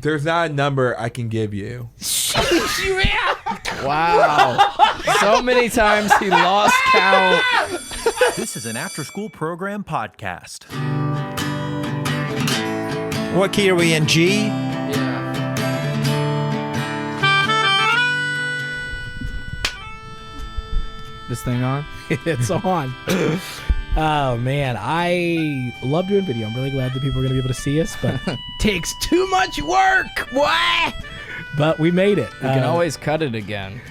There's not a number I can give you. Wow. So many times he lost count. This is an after-school program podcast. What key are we in, G? Yeah. This thing on? It's on. Oh man, I love doing video. I'm really glad that people are going to be able to see us, but takes too much work. What? But we made it. We can always cut it again.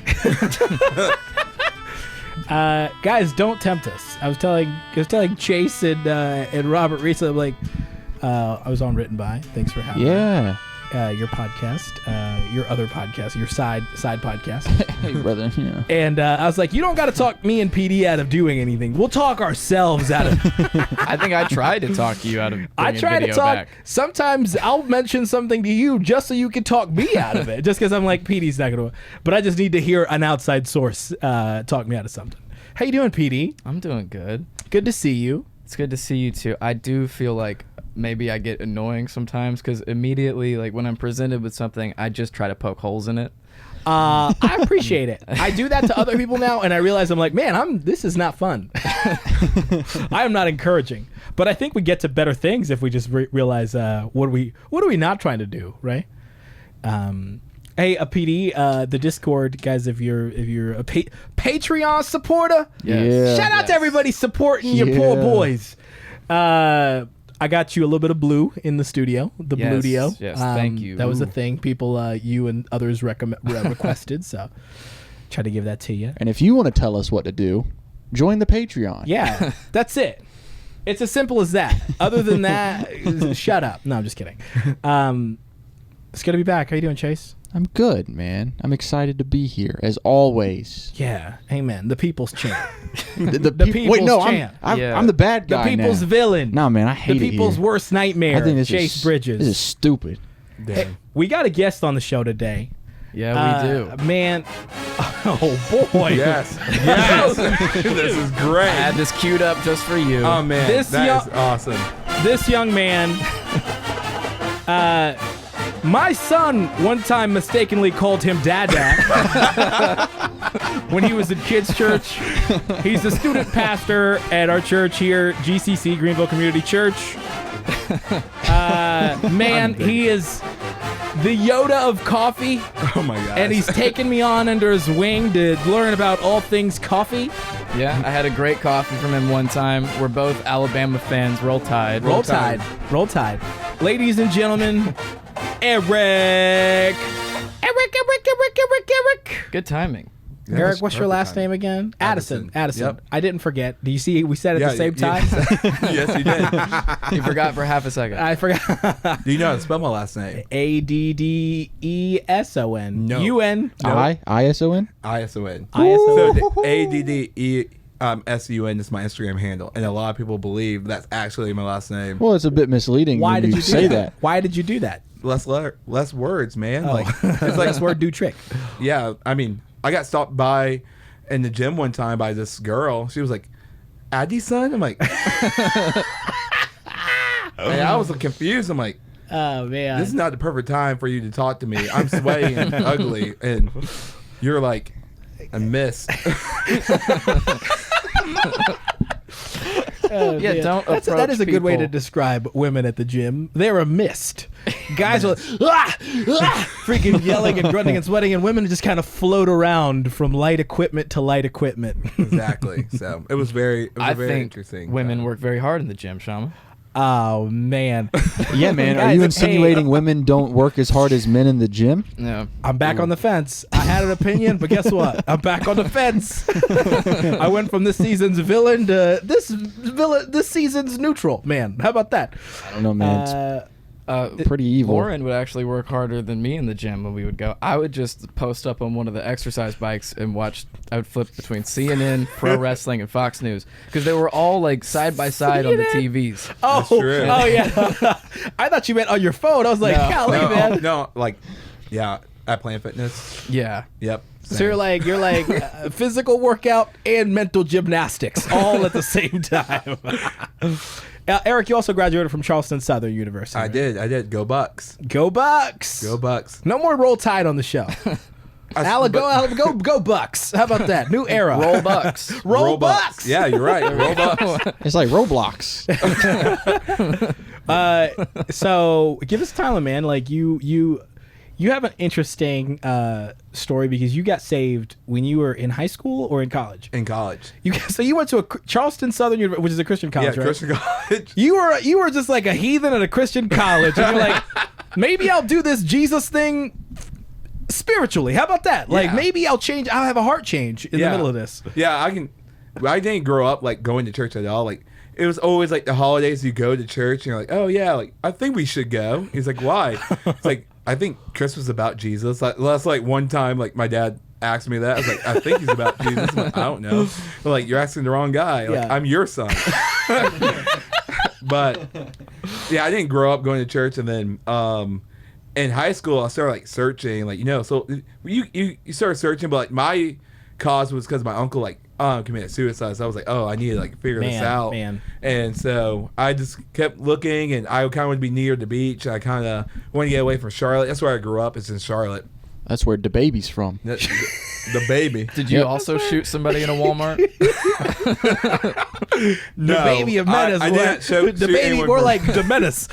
Guys, don't tempt us. I was telling Chase and Robert recently, I'm like, I was on Written By. Thanks for having me. Yeah. Your podcast, your other podcast, your side podcast. Hey, brother. Yeah. And I was like, you don't got to talk me and PD out of doing anything. We'll talk ourselves out of I think I tried to talk you out of I try to video talk. back. Sometimes I'll mention something to you just so you can talk me out of it. Just because I'm like, PD's not going to. But I just need to hear an outside source talk me out of something. How you doing, PD? I'm doing good. Good to see you. It's good to see you too. I do feel like maybe I get annoying sometimes because immediately, like when I'm presented with something, I just try to poke holes in it. I appreciate it. I do that to other people now, and I realize I'm like, man, this is not fun. I am not encouraging, but I think we get to better things if we just realize what are we not trying to do, right? Hey, PD, the Discord guys, if you're a Patreon supporter, Yes. shout out to everybody supporting your poor boys. I got you a little bit of blue in the studio, the Yes, Bluedio. yes, thank you. That was a thing people, you and others requested, so try to give that to you. And if you want to tell us what to do, join the Patreon. Yeah, that's it. It's as simple as that. Other than that, shut up. No, I'm just kidding. It's good to be back. How you doing, Chase? I'm good, man. I'm excited to be here, as always. Yeah, amen. The people's champ. The people's wait, no, champ. I'm the bad The guy people's now. villain. No, man, I hate The it people's here. worst nightmare. I think this Chase Bridges. This is stupid. Hey, we got a guest on the show today. Yeah, we do. Man, oh boy. Yes. Yes. This is great. I had this queued up just for you. Oh, man. That is awesome. This young man, my son one time mistakenly called him Dada when he was in kids' church. He's a student pastor at our church here, GCC, Greenville Community Church. Man, he is the Yoda of coffee. Oh, my God. And he's taken me on under his wing to learn about all things coffee. Yeah, I had a great coffee from him one time. We're both Alabama fans. Roll Tide. Roll Tide. Roll Tide. Ladies and gentlemen, Eric. Good timing. Yeah, Eric, that's what's your perfect last timing. name again? Addison. Yep. I didn't forget. Do you see we said it at the same time? Yes, you did. You forgot for half a second. I forgot. Do you know how to spell my last name? Addeson. No. UN. ISON? ISON. ISON. So the ADDESUN is my Instagram handle, and a lot of people believe that's actually my last name. Well, it's a bit misleading Why when did you you say do that. Why did you do that? Less words, man. Oh. Like it's like Less word do trick. yeah. I mean, I got stopped by in the gym one time by this girl. She was like, Addison? I'm like, and I was confused. I'm like, Oh man. this is not the perfect time for you to talk to me. I'm sweaty and ugly, and you're like a mist. Oh, Yeah, man. don't That approach is a good way to people. describe women at the gym. They're a mist. Guys are freaking yelling and grunting and sweating, and women just kind of float around from light equipment to light equipment. Exactly. So it was very I very think interesting. women work very hard in the gym, Shama. Oh man. Yeah, man. Are Guys, you hey, insinuating women don't work as hard as men in the gym? Yeah. I'm back on the fence. I had an opinion, but guess what? I'm back on the fence. I went from this season's villain to this season's neutral. Man, how about that? I don't know, man. It's pretty evil. Lauren would actually work harder than me in the gym when we would go. I would just post up on one of the exercise bikes and watch. I would flip between CNN, Pro Wrestling, and Fox News because they were all like side by side on the TVs. Oh, true. oh yeah. I thought you meant on your phone. I was like, golly, man. No, like, yeah, at Planet Fitness. Yeah. Yep. So you're like physical workout and mental gymnastics all at the same time. Eric, you also graduated from Charleston Southern University. I did. Go Bucks. Go Bucks. Go Bucks. No more Roll Tide on the show. Go Bucks. How about that? New era. Roll Bucks. Roll Bucks. Yeah, you're right. Roll Bucks. It's like Roblox. So give us time, man. Like you have an interesting story because you got saved when you were in high school or in college. In college. So you went to a Charleston Southern University, which is a Christian college, Yeah, right? Christian college. You were just like a heathen at a Christian college, and you're like, maybe I'll do this Jesus thing spiritually. How about that? Like, Yeah. maybe I'll have a heart change in the middle of this. Yeah, I didn't grow up like going to church at all. Like it was always like the holidays you go to church and you're like, oh yeah, like I think we should go. He's like, why? It's like, I think Christmas is about Jesus. Like that's like one time like my dad asked me that. I was like, I think he's about Jesus. I'm like, I don't know. But like, you're asking the wrong guy. Like, Yeah. I'm your son. But yeah, I didn't grow up going to church, and then in high school I started like searching, like so you started searching, but like my cause was because my uncle like committed suicide, so I was like, oh, I need to like figure this out, and so I just kept looking, and I kind of wanted to be near the beach. I kind of want to get away from Charlotte. That's where I grew up. It's in Charlotte. That's where the baby's from. The baby. Did you also shoot somebody in a Walmart? No, The baby of menace. I didn't shoot the baby anyone more for- like the menace.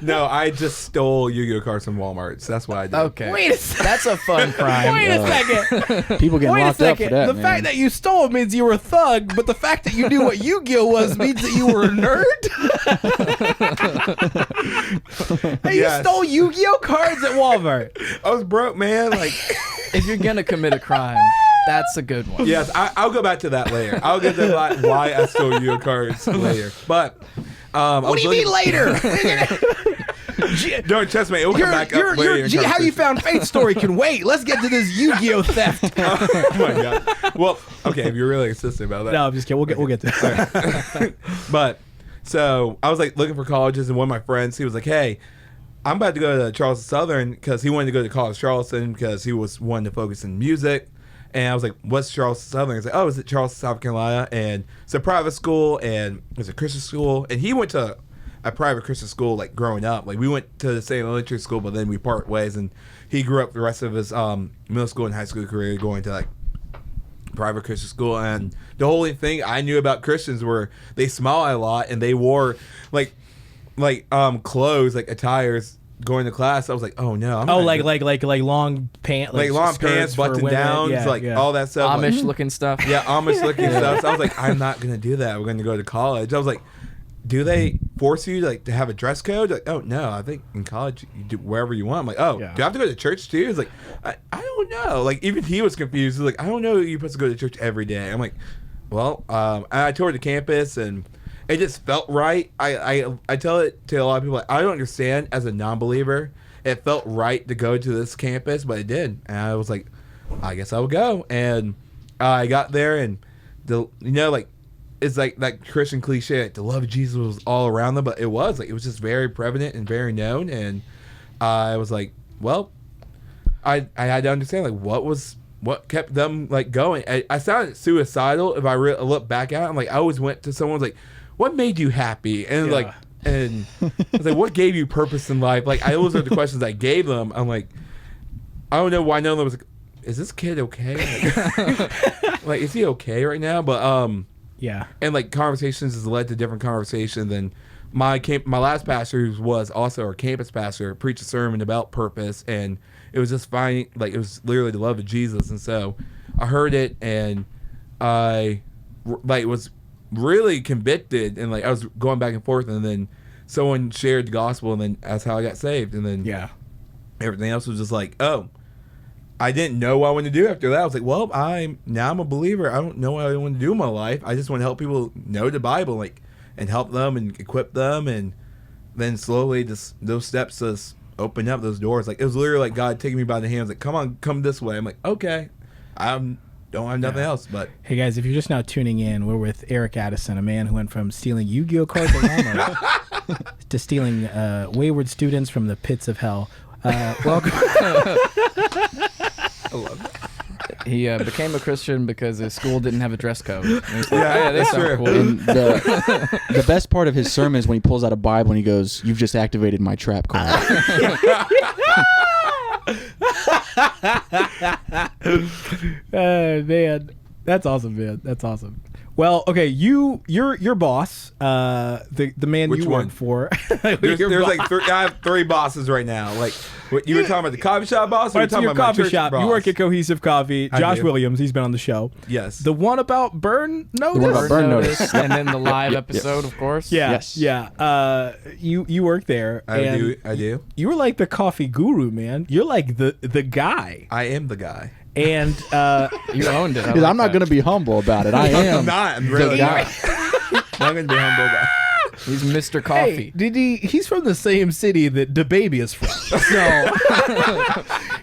No, I just stole Yu-Gi-Oh cards from Walmart. So that's what I did. Okay. Wait a second. That's a fun crime. Wait a second. People getting Wait a locked up for second. that, The man. fact that you stole means you were a thug, but the fact that you knew what Yu-Gi-Oh was means that you were a nerd. Hey, you Yes. stole Yu-Gi-Oh cards at Walmart. I was broke, man. Like, If you're gonna commit a crime, that's a good one. yes, I'll go back to that later. I'll get to why I stole Yu-Gi-Oh cards later. But What do you mean later? Don't trust me. It will come back up later. in How you conversation. found Faith story can wait. Let's get to this Yu-Gi-Oh theft. Oh my god. Well, okay, if you're really insistent about that. No, I'm just kidding. We'll get to it. But so I was like looking for colleges, and one of my friends, he was like, "Hey, I'm about to go to Charleston Southern," because he wanted to go to college Charleston because he was wanting to focus in music. And I was like, "What's Charleston Southern?" He's like, "Oh, is it Charleston, South Carolina?" And it's a private school, and it's a Christian school. And he went to a private Christian school like growing up. Like we went to the same elementary school, but then we part ways. And he grew up the rest of his middle school and high school career going to like private Christian school. And the only thing I knew about Christians were they smiled a lot and they wore like clothes, like attires going to class. I was like, oh no. Like long pants, like long pants, button downs, all that stuff. Amish like, looking stuff. yeah, Amish looking stuff. So I was like, I'm not gonna do that. We're gonna go to college. I was like, do they force you like to have a dress code? Like, oh no, I think in college you do wherever you want. I'm like, oh, do I have to go to church too? He's like, I don't know. Like even he was confused. He's like, I don't know. You're supposed to go to church every day. I'm like, well, I toured the campus and it just felt right. I tell it to a lot of people. Like, I don't understand as a non-believer. It felt right to go to this campus, but it did. And I was like, I guess I will go. And I got there, and it's like that Christian cliche, like the love of Jesus was all around them, but it was just very prevalent and very known. And I was like, well, I had to understand like what kept them like going. I sounded suicidal if I look back at it. I'm like, I always went to someone's like, what made you happy? And I was like, what gave you purpose in life? Like, those are the questions I gave them. I'm like, I don't know why none of them was like, is this kid okay? Like, is he okay right now? But yeah. And like conversations has led to different conversations. And my last pastor, who was also our campus pastor, preached a sermon about purpose, and it was just finding, like, it was literally the love of Jesus. And so I heard it, and I like was really convicted, and like I was going back and forth, and then someone shared the gospel, and then that's how I got saved. And then everything else was just like, oh, I didn't know what I wanted to do after that. I was like, well, I'm a believer. I don't know what I want to do in my life. I just want to help people know the Bible, like, and help them and equip them. And then slowly just those steps just opened up those doors. Like, it was literally like God taking me by the hands, like, come this way. I'm like, okay, don't have nothing else. But hey guys, if you're just now tuning in, we're with Eric Addison, a man who went from stealing Yu-Gi-Oh cards at Walmart to stealing wayward students from the pits of hell. Welcome. I love that. He became a Christian because his school didn't have a dress code. And he's like, Yeah, they that's sound true. cool. And the best part of his sermon is when he pulls out a Bible and he goes, "You've just activated my trap card." Man, that's awesome, man. That's awesome. Well, okay, your boss, the man Which you one? work for. There's like I have 3 bosses right now. Like what, you were talking about the coffee shop boss. Or All you right, so talking your about my coffee church shop. boss? You work at Cohesive Coffee. I Josh do. Williams, he's been on the show. Yes. The one about Burn Notice. one about Burn Notice. And then the live Yeah. episode, of course. Yeah, Yes. yeah. You work there. I and do. You were like the coffee guru, man. You're like the guy. I am the guy. And You owned it. Because I'm not going to be humble about it. I am. I'm not. I'm really the guy. not. I'm going to be humble about it. He's Mr. hey, Coffee. did he's from the same city that DaBaby is from. So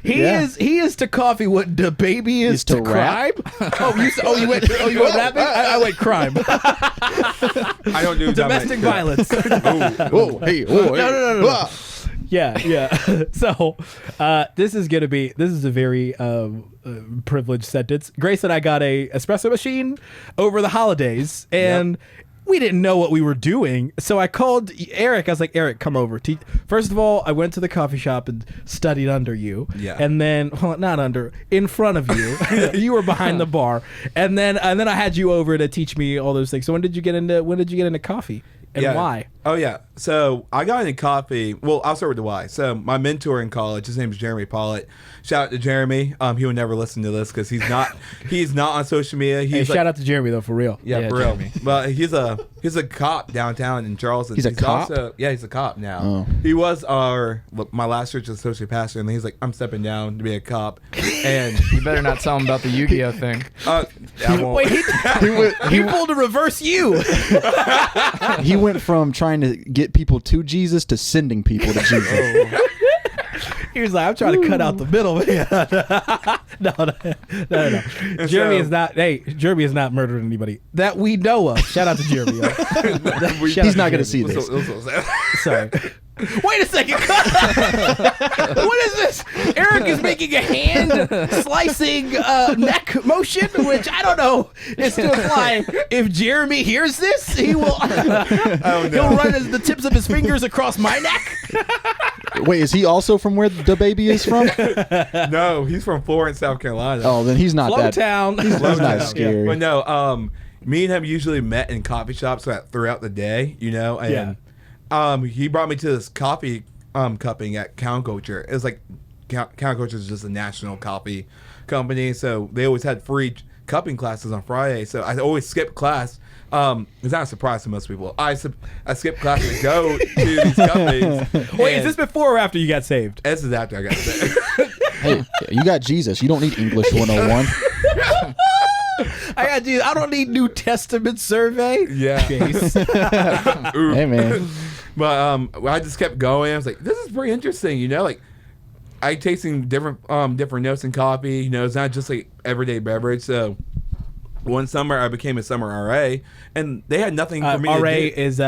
he is to coffee what DaBaby is He's to crime. You went rapping? I went crime. I don't do Domestic violence. Whoa, hey, whoa, hey. No. Ah. Yeah. So this is a very privileged sentence. Grace and I got a espresso machine over the holidays, and we didn't know what we were doing. So I called Eric. I was like, Eric, come over. First of all, I went to the coffee shop and studied under you. Yeah. And then, in front of you. You were behind the bar. And then I had you over to teach me all those things. So when did you get into coffee? And why? Oh, yeah. So I got into coffee. Well, I'll start with the why. So my mentor in college, his name is Jeremy Pollitt. Shout out to Jeremy. He would never listen to this because he's not on social media. Hey, shout out to Jeremy though, for real. Yeah, for real. Jeremy. But he's a cop downtown in Charleston. He's a cop? He's a cop now. Oh. He was my last church's associate pastor, and then he's like, I'm stepping down to be a cop. And You better not tell him about the Yu-Gi-Oh thing. I won't. Wait, he pulled a reverse you. He went from trying to get people to Jesus to sending people to Jesus. He was like, I'm trying to cut out the middle, man. No. Jeremy is not murdering anybody that we know of. Shout out to Jeremy. He's not going to see this. Sorry. Wait a second. What is this? Eric is making a hand slicing neck motion, which I don't know is to imply if Jeremy hears this, he will he'll run the tips of his fingers across my neck. Wait, is he also from where the baby is from? No, he's from Florence, South Carolina. Oh, then he's not that. Flowtown. He's not Yeah. scary. But no, me and him usually met in coffee shops throughout the day, and he brought me to this coffee cupping at Counterculture. It was like Counterculture is just a national coffee company, so they always had free cupping classes on Friday. So I always skipped class. It's not a surprise to most people. I skipped class to go to these cuppings. Wait, is this before or after you got saved? This is after I got saved. Hey, you got Jesus. You don't need English 101. I don't need New Testament survey. Yeah. Chase. Hey, man. But I just kept going. I was like, this is pretty interesting, like I tasting different notes in coffee. It's not just like everyday beverage. So one summer I became a summer RA, and they had nothing for me RA to do. is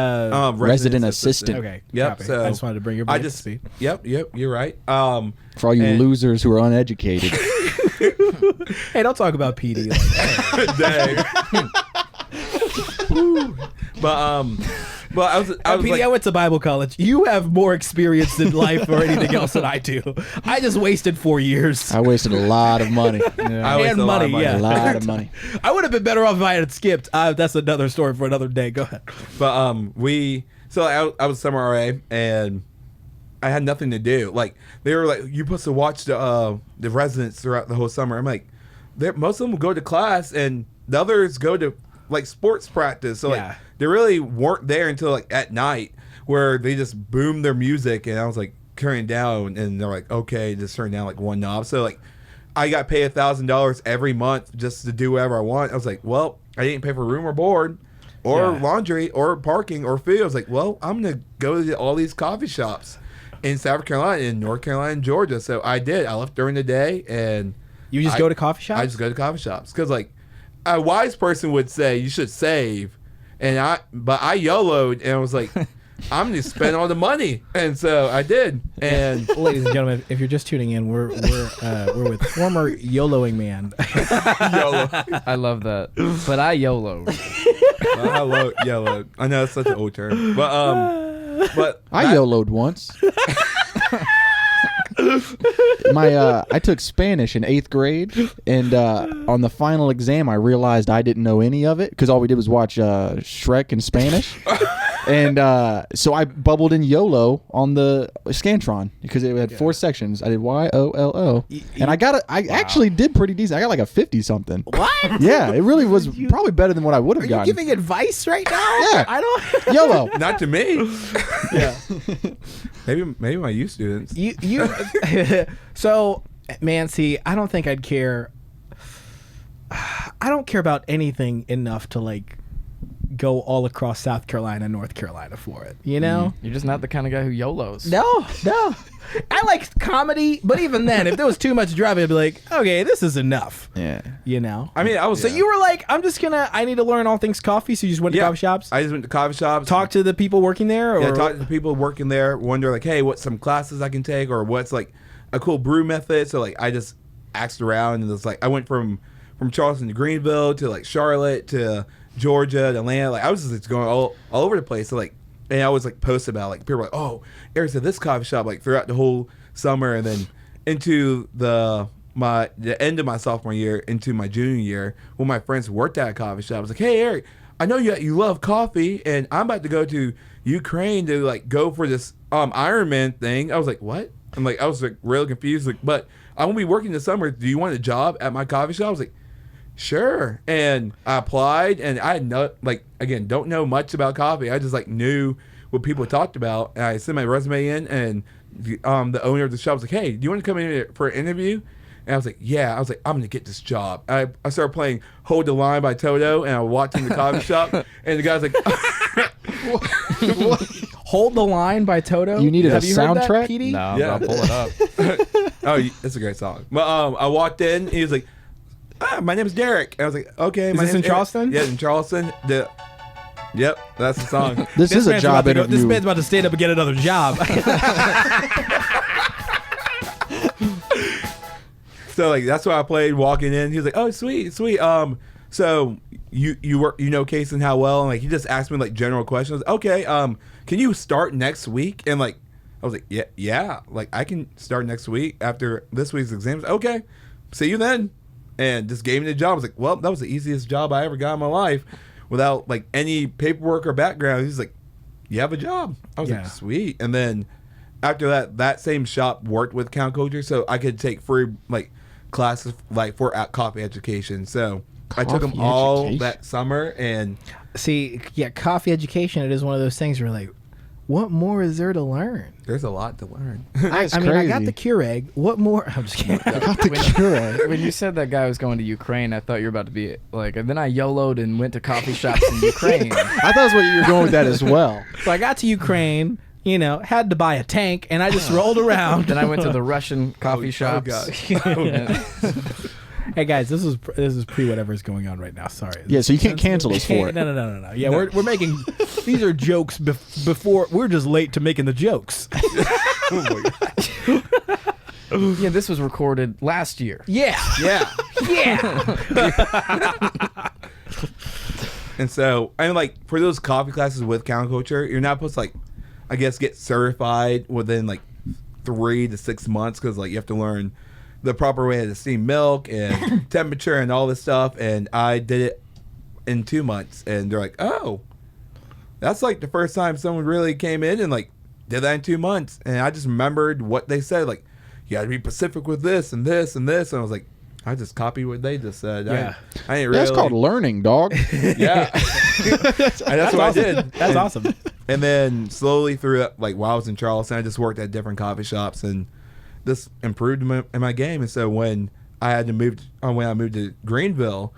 Resident assistant. okay. Yep. Copy. So I just wanted to bring your brain I up to just speed. Yep. You're right. For all you And- losers who are uneducated. Hey, don't talk about PD like that. Dang. But I was PD, like, I went to Bible college. You have more experience in life or anything else than I do. I just wasted 4 years. I wasted a lot of money. I wasted and a lot money, of yeah. A lot of money. I would have been better off if I had skipped. That's another story for another day. Go ahead. But I was summer RA, and I had nothing to do. Like they were like, you're supposed to watch the residents throughout the whole summer. I'm like, most of them go to class, and the others go to like sports practice. So Yeah. like they really weren't there until like at night, where they just boomed their music, and I was like turning down, and they're like, okay, just turn down like one knob. So like I got paid $1,000 every month just to do whatever I want. I was like, well, I didn't pay for room or board, or laundry, or parking, or food. I was like, well, I'm gonna go to all these coffee shops in South Carolina, in North Carolina, and Georgia. So I did. I left during the day, and You just go to coffee shops? I just go to coffee shops because like a wise person would say you should save, but I YOLO'd, and I was like, I'm going to spend all the money. And so I did. And Ladies and gentlemen, if you're just tuning in, we're with former YOLOing man. YOLO. I love that. But I YOLO. I love YOLO. I know it's such an old term. But I YOLO'd once. I took Spanish in 8th grade, and on the final exam, I realized I didn't know any of it because all we did was watch Shrek in Spanish. And so I bubbled in YOLO on the Scantron because it had 4 sections. I did YOLO, and I actually did pretty decent. I got like a 50 something. What? Yeah, it really was probably better than what I would have Are gotten. you giving advice right now? Yeah. I don't. YOLO. not to me. Yeah. Maybe my youth students. You so, man, see, I don't think I'd care. I don't care about anything enough to like go all across South Carolina, North Carolina for it. You know? You're just not the kind of guy who YOLOs. No. I like comedy, but even then, if there was too much driving, I'd be like, okay, this is enough. Yeah. You know? I mean, So you were like, I need to learn all things coffee, so you just went to coffee shops? I just went to coffee shops. Talk to the people working there? Or? Yeah, talk to the people working there, wonder like, hey, what's some classes I can take or what's like a cool brew method. So like I just asked around and it's like I went from Charleston to Greenville to like Charlotte to Georgia to Atlanta. Like I was just going all over the place. So like, and I was like post about like people were like, oh, Eric said this coffee shop like throughout the whole summer and then into the end of my sophomore year into my junior year when my friends worked at a coffee shop. I was like, hey Eric, I know you love coffee and I'm about to go to Ukraine to like go for this Ironman thing. I was like, what? I'm like, I was like really confused. Like, but I won't be working this summer. Do you want a job at my coffee shop? I was like, sure. And I applied and I had don't know much about coffee. I just like knew what people talked about. And I sent my resume in and the owner of the shop was like, hey, do you want to come in here for an interview? And I was like, yeah. I was like, I'm going to get this job. I started playing Hold the Line by Toto and I walked in the coffee shop and the guy's like, Hold the Line by Toto? You needed Have a you heard that, soundtrack? PD? No, Yeah. I'll pull it up. oh, it's a great song. But I walked in and he was like, my name is Derek. And I was like, okay. Is this in Charleston? Yeah, in Charleston. Yep, that's the song. This is a man's job about to interview. This man's about to stand up and get another job. So like that's why I played walking in. He was like, "Oh, sweet. So you work, Case and how well?" And like he just asked me like general questions. Okay, can you start next week? And like I was like, yeah, like I can start next week after this week's exams. Okay, see you then. And just gave me the job. I was like, well, that was the easiest job I ever got in my life, without like any paperwork or background. He's like, you have a job. I was like, sweet. And then after that same shop worked with Count Culture, so I could take free like classes like for coffee education. So I took them all that summer. And see, coffee education, it is one of those things where like, what more is there to learn? there's a lot to learn. I mean, I got the Keurig. What more? I'm just kidding. I got the Keurig. When you said that guy was going to Ukraine, I thought you were about to be like, and then I YOLO'd and went to coffee shops in Ukraine. I thought that's what you were going with that as well. So I got to Ukraine, had to buy a tank, and I just rolled around. Then I went to the Russian coffee shops. God. Hey guys, this is pre whatever's going on right now. Sorry. Yeah, so you can't cancel us for it. No. Yeah, we're making these are jokes before we're just late to making the jokes. Oh my God. Yeah, this was recorded last year. Yeah. And so, I mean, like, for those coffee classes with counterculture, you're not supposed to, like, I guess, get certified within, like, 3 to 6 months because, like, you have to learn the proper way to steam milk and temperature and all this stuff. And I did it in 2 months. And they're like, oh, that's, like, the first time someone really came in and, like, did that in 2 months. And I just remembered what they said, like, you got to be specific with this and this and this. And I was like, I just copied what they just said. Yeah. I ain't really. That's called learning, dog. Yeah. And that's what awesome. I did. That's awesome. And then slowly through, like, while I was in Charleston, I just worked at different coffee shops and this improved in my game. And so when I moved to Greenville,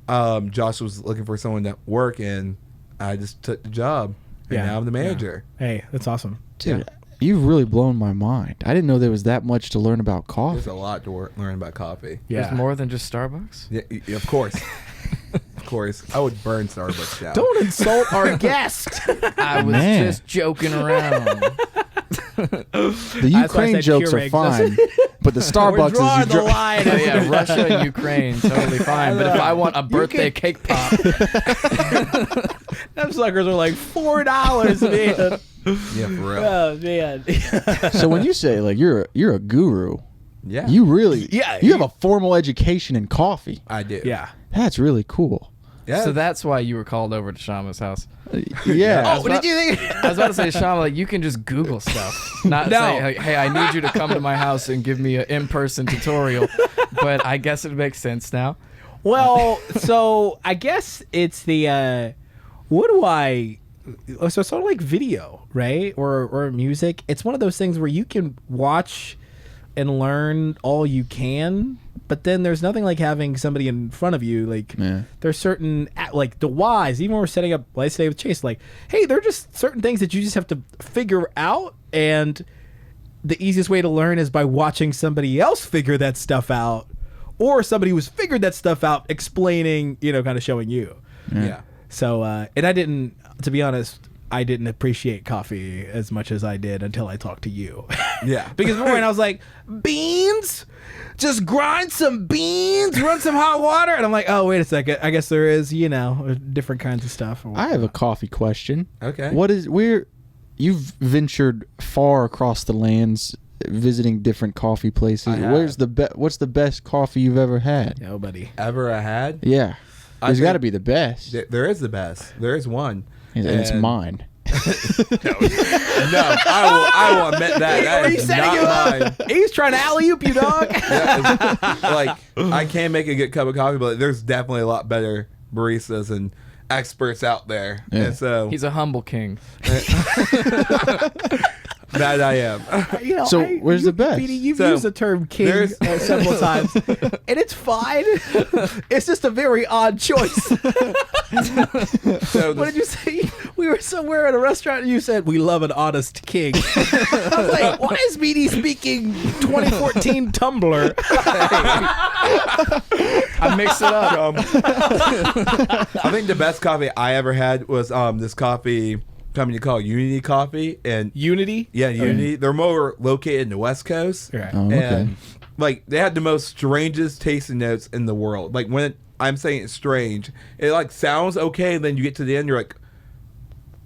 Josh was looking for someone to work, and I just took the job. And now I'm the manager. Yeah. Hey, that's awesome. Dude, you've really blown my mind. I didn't know there was that much to learn about There's coffee. a lot to learn about coffee. Yeah. There's more than just Starbucks. Yeah, of course. Of course, I would burn Starbucks down. Don't insult our guest. I was Man. just joking around. The Ukraine said jokes are Keurigs. fine, but the We're Starbucks drawing is the line. Oh, yeah, Russia and Ukraine, totally fine. But if I want a birthday cake pop, Them suckers are like $4, man. Yeah, for real. Oh man. So when you say like you're a guru, Yeah, you really Yeah, you have a formal education in coffee. I do. Yeah. That's really cool. Yeah. so that's why you were called over to Shama's house. Yeah. Oh, What did you think? I was about to say, Shama, like, you can just Google stuff. Not No. say, like, hey, I need you to come to my house and give me an in-person tutorial. But I guess it makes sense now. Well, so I guess it's the what do I? So it's sort of like video, right? Or music. It's one of those things where you can watch and learn all you can, but then there's nothing like having somebody in front of you. Like there's certain like the whys. Even when we're setting up, let's say with Chase, like, hey, there are just certain things that you just have to figure out, and the easiest way to learn is by watching somebody else figure that stuff out, or somebody who's figured that stuff out explaining, kind of showing you. Yeah. So, and I didn't, to be honest, I didn't appreciate coffee as much as I did until I talked to you. Yeah. Because before, I was like, beans? Just grind some beans, run some hot water? And I'm like, oh, wait a second. I guess there is, different kinds of stuff. I have a coffee question. Okay. You've ventured far across the lands visiting different coffee places. I have. What's the best coffee you've ever had? Yo, buddy. Ever I had? Yeah. I There's think- got to be the best. There is the best. There is one. And it's mine. No, I will admit that. That Are you is setting not you up? mine. He's trying to alley-oop you, dog. Yeah, like, I can't make a good cup of coffee, but there's definitely a lot better baristas and experts out there. Yeah. And so He's a humble king. that I am. So, where's the best? BD, you've So, used the term king there's- several times, and it's fine. It's just a very odd choice. So What did you say? We were somewhere at a restaurant and you said, we love an honest king. I was like, why is BD speaking 2014 Tumblr? I mixed it up. I think the best coffee I ever had was this coffee company called Unity Coffee, and Unity? yeah, Unity. They're more located in the West Coast. Right. Oh, okay. And like they had the most strangest tasting notes in the world. Like when I'm saying it's strange, it like sounds okay, and then you get to the end, you're like,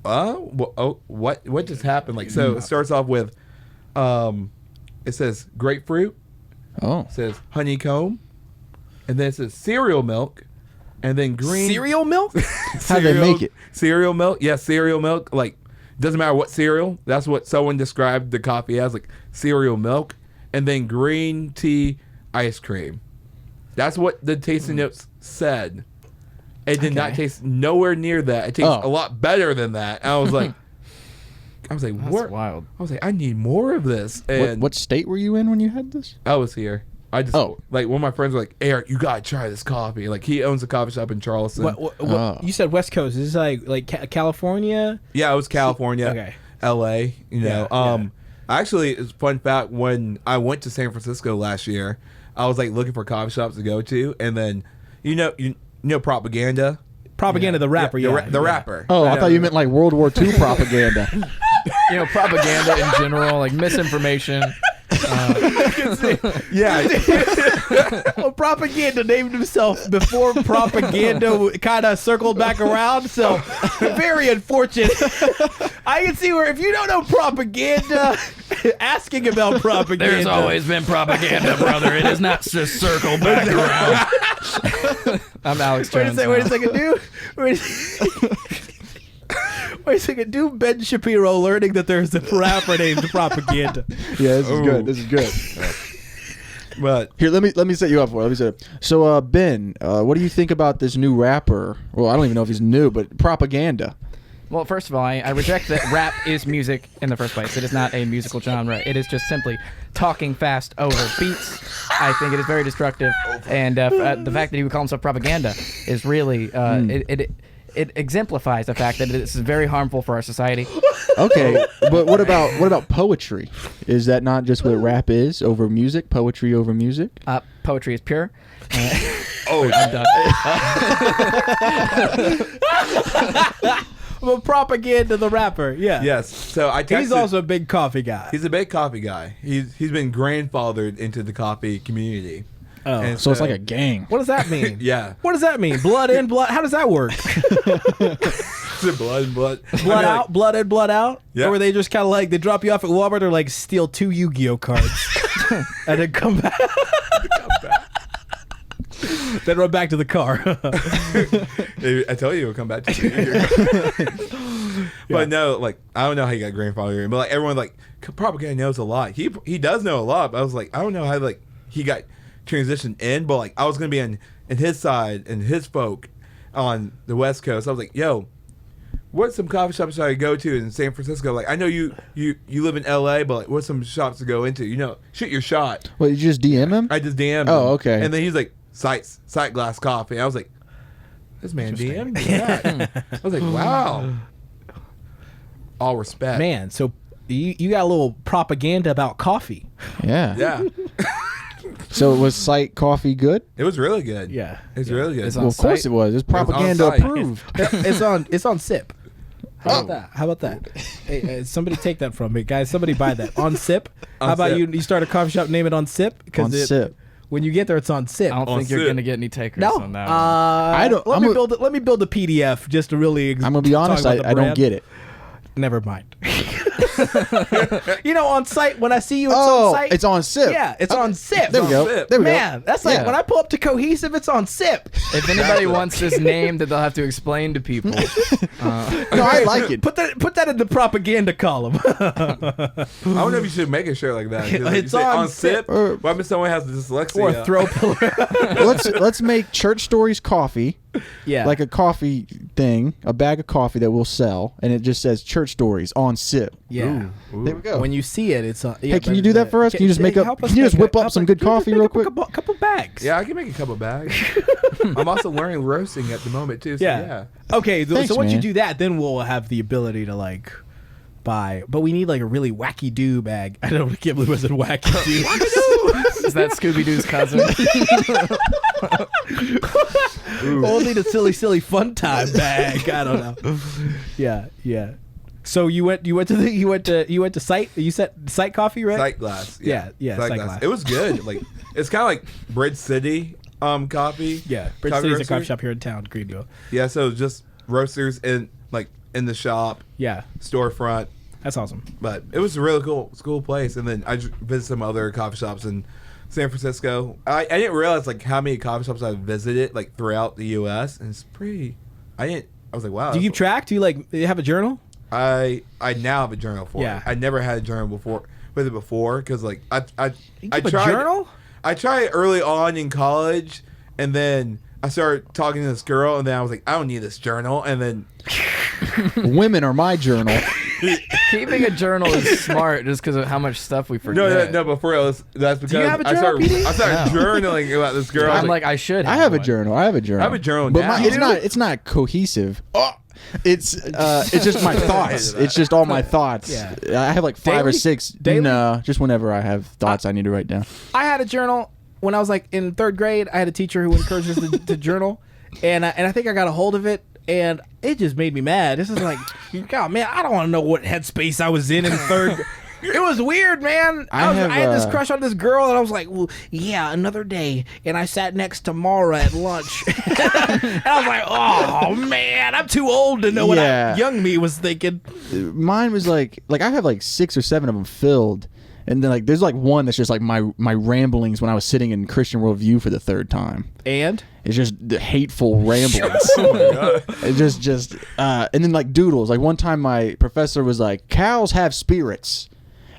what just happened? Like so, it starts off with, it says grapefruit, Oh. it says honeycomb, and then it says cereal milk, and then green Cereal milk? How'd they make it? Cereal milk, yeah, cereal milk. Like doesn't matter what cereal. That's what someone described the coffee as, like cereal milk. And then green tea ice cream. That's what the tasting notes said. It did not taste nowhere near that. It tastes Oh. a lot better than that. And I was like, That's what? wild. I was like, I need more of this. And What state were you in when you had this? I was here. I just Oh. like one of my friends were like, Eric, you gotta try this coffee. Like he owns a coffee shop in Charleston. Oh. You said West Coast. Is this like California? Yeah, it was California, Okay. LA. You know, Yeah. Actually, it's a fun fact. When I went to San Francisco last year, I was like looking for coffee shops to go to, and then you know Propaganda, Propaganda, the rapper, the rapper. Oh, I thought you meant like World War II propaganda. Propaganda in general, like misinformation. Yeah, Well, Propaganda named himself before Propaganda kind of circled back around, so very unfortunate. I can see where if you don't know Propaganda, asking about Propaganda. There's always been propaganda, brother. It is not just circle back around. I'm Alex Jones. Wait a second, dude. Wait a second, do Ben Shapiro learning that there's a rapper named Propaganda. Yeah, this is good. This is good. but Here, let me set you up for it. Let me set it. So, Ben, what do you think about this new rapper? Well, I don't even know if he's new, but Propaganda. Well, first of all, I reject that rap is music in the first place. It is not a musical genre. It is just simply talking fast over beats. I think it is very destructive. And the fact that he would call himself Propaganda is really, it exemplifies the fact that this is very harmful for our society. Okay, but what about poetry? Is that not just what rap is over music? Poetry over music? Poetry is pure. Oh, I'm done. Well, propaganda the rapper. Yeah. yes. So I texted. He's also a big coffee guy. He's a big coffee guy. He's been grandfathered into the coffee community. Oh. And So it's like a gang. What does that mean? Yeah. What does that mean? Blood in, blood. How does that work? blood. Blood I mean, out, blood in, blood out. Yeah. Or were they just kind of like they drop you off at Walmart or like steal 2 Yu-Gi-Oh cards and then come back? Then run back to the car. I tell you, it'll come back to you. But no, like I don't know how he got grandfathered in, but like everyone like propaganda knows a lot. He does know a lot. But I was like, I don't know how like he got transitioned in, but like I was gonna be in his side and his folk on the West Coast. I was like, yo, what's some coffee shops I go to in San Francisco? Like I know you live in LA, but like what's some shops to go into? You know, shoot your shot. Well, you just DM him? I just DM'd him. Oh, okay. And then he's like, Sight Glass Coffee. I was like, this man DM'd me that. I was like, wow. All respect. Man, so you got a little propaganda about coffee. Yeah. Yeah. So was Sight Coffee good? It was really good. Yeah. It's really good. It's Well, of course site? it was. It's propaganda on site. approved. It's on Sip. How about that? Hey, somebody take that from me, guys. Somebody buy that on Sip. How On about Sip. you start a coffee shop, name it on Sip? On Sip. When you get there, it's on Sip. I don't On think you're Sip. gonna get any takers No, on that one. I don't- Let I'm me a- build it. Let me build a PDF just to really. I'm gonna be honest. I don't get it. Never mind. You know, on site when I see you, it's on site. It's on Sip. Yeah, it's on Sip. There we go. Sip. There we Man, that's like Yeah. when I pull up to Cohesive, it's on Sip. If anybody wants this name that they'll have to explain to people, go. No, I like it. Put that in the propaganda column. I don't know if you should make a shirt like that. 'Cause, like, It's you say on Sip. Sip. What if someone has dyslexia? Or throw pillar. let's make Church Stories coffee, Yeah. like a coffee thing, a bag of coffee that we'll sell, and it just says Church Stories on Sip. Yeah. There we go. When you see it, it's on. Yeah, Hey, can but, you do that for us? Can you just make up? help us Can you just make whip it- up help some us- good can you just coffee make real up quick? a couple bags. Yeah, I can make a couple bags. I'm also learning roasting at the moment too. So Yeah. yeah. Okay. Thanks, so once you man. do that, then we'll have the ability to like buy. But we need like a really wacky do bag. I don't can't believe I said wacky do. is that Scooby Doo's cousin? Only the silly fun time bag. I don't know. Yeah. So you went to Sight. You said Sight Coffee, right? Sight Glass. Yeah, Sight Glass. It was good. Like it's kind of like Bridge City coffee. Yeah, Bridge Coffee City's a roaster. coffee shop here in town, Greenville. Yeah, so just roasters in the shop, Yeah, storefront. that's awesome. But it was a really cool place. And then I just visited some other coffee shops in San Francisco. I didn't realize like how many coffee shops I visited like throughout the U.S. And it's pretty. I was like, wow. Do you keep track? Do you have a journal? I now have a journal for Yeah. it. I never had a journal before because like I You I keep a tried journal? I tried it early on in college, and then I started talking to this girl, and then I was like, I don't need this journal, and then Women are my journal. Keeping a journal is smart just because of how much stuff we forget. no, before else that's because you have a I journal, started PD? I started journaling about this girl. I was I'm like, I should. I have a one. journal. I have a journal. I have a journal but now. it's not cohesive. It's just my thoughts. It's just all my thoughts. Yeah. I have like 5 or Daily? 6. Daily? No, just whenever I have thoughts I need to write down. I had a journal when I was like in 3rd grade. I had a teacher who encouraged us to journal, and I think I got a hold of it, and it just made me mad. This is like, God, man, I don't want to know what headspace I was in 3rd. It was weird, man. I had this crush on this girl, and I was like, well, yeah, another day. And I sat next to Mara at lunch. And I was like, oh, man, I'm too old to know what young me was thinking. Mine was like I have like 6 or 7 of them filled. And then like there's like one that's just like my ramblings when I was sitting in Christian Worldview for the 3rd time. And? It's just the hateful ramblings. oh my god. It's just and then like doodles. Like one time my professor was like, cows have spirits.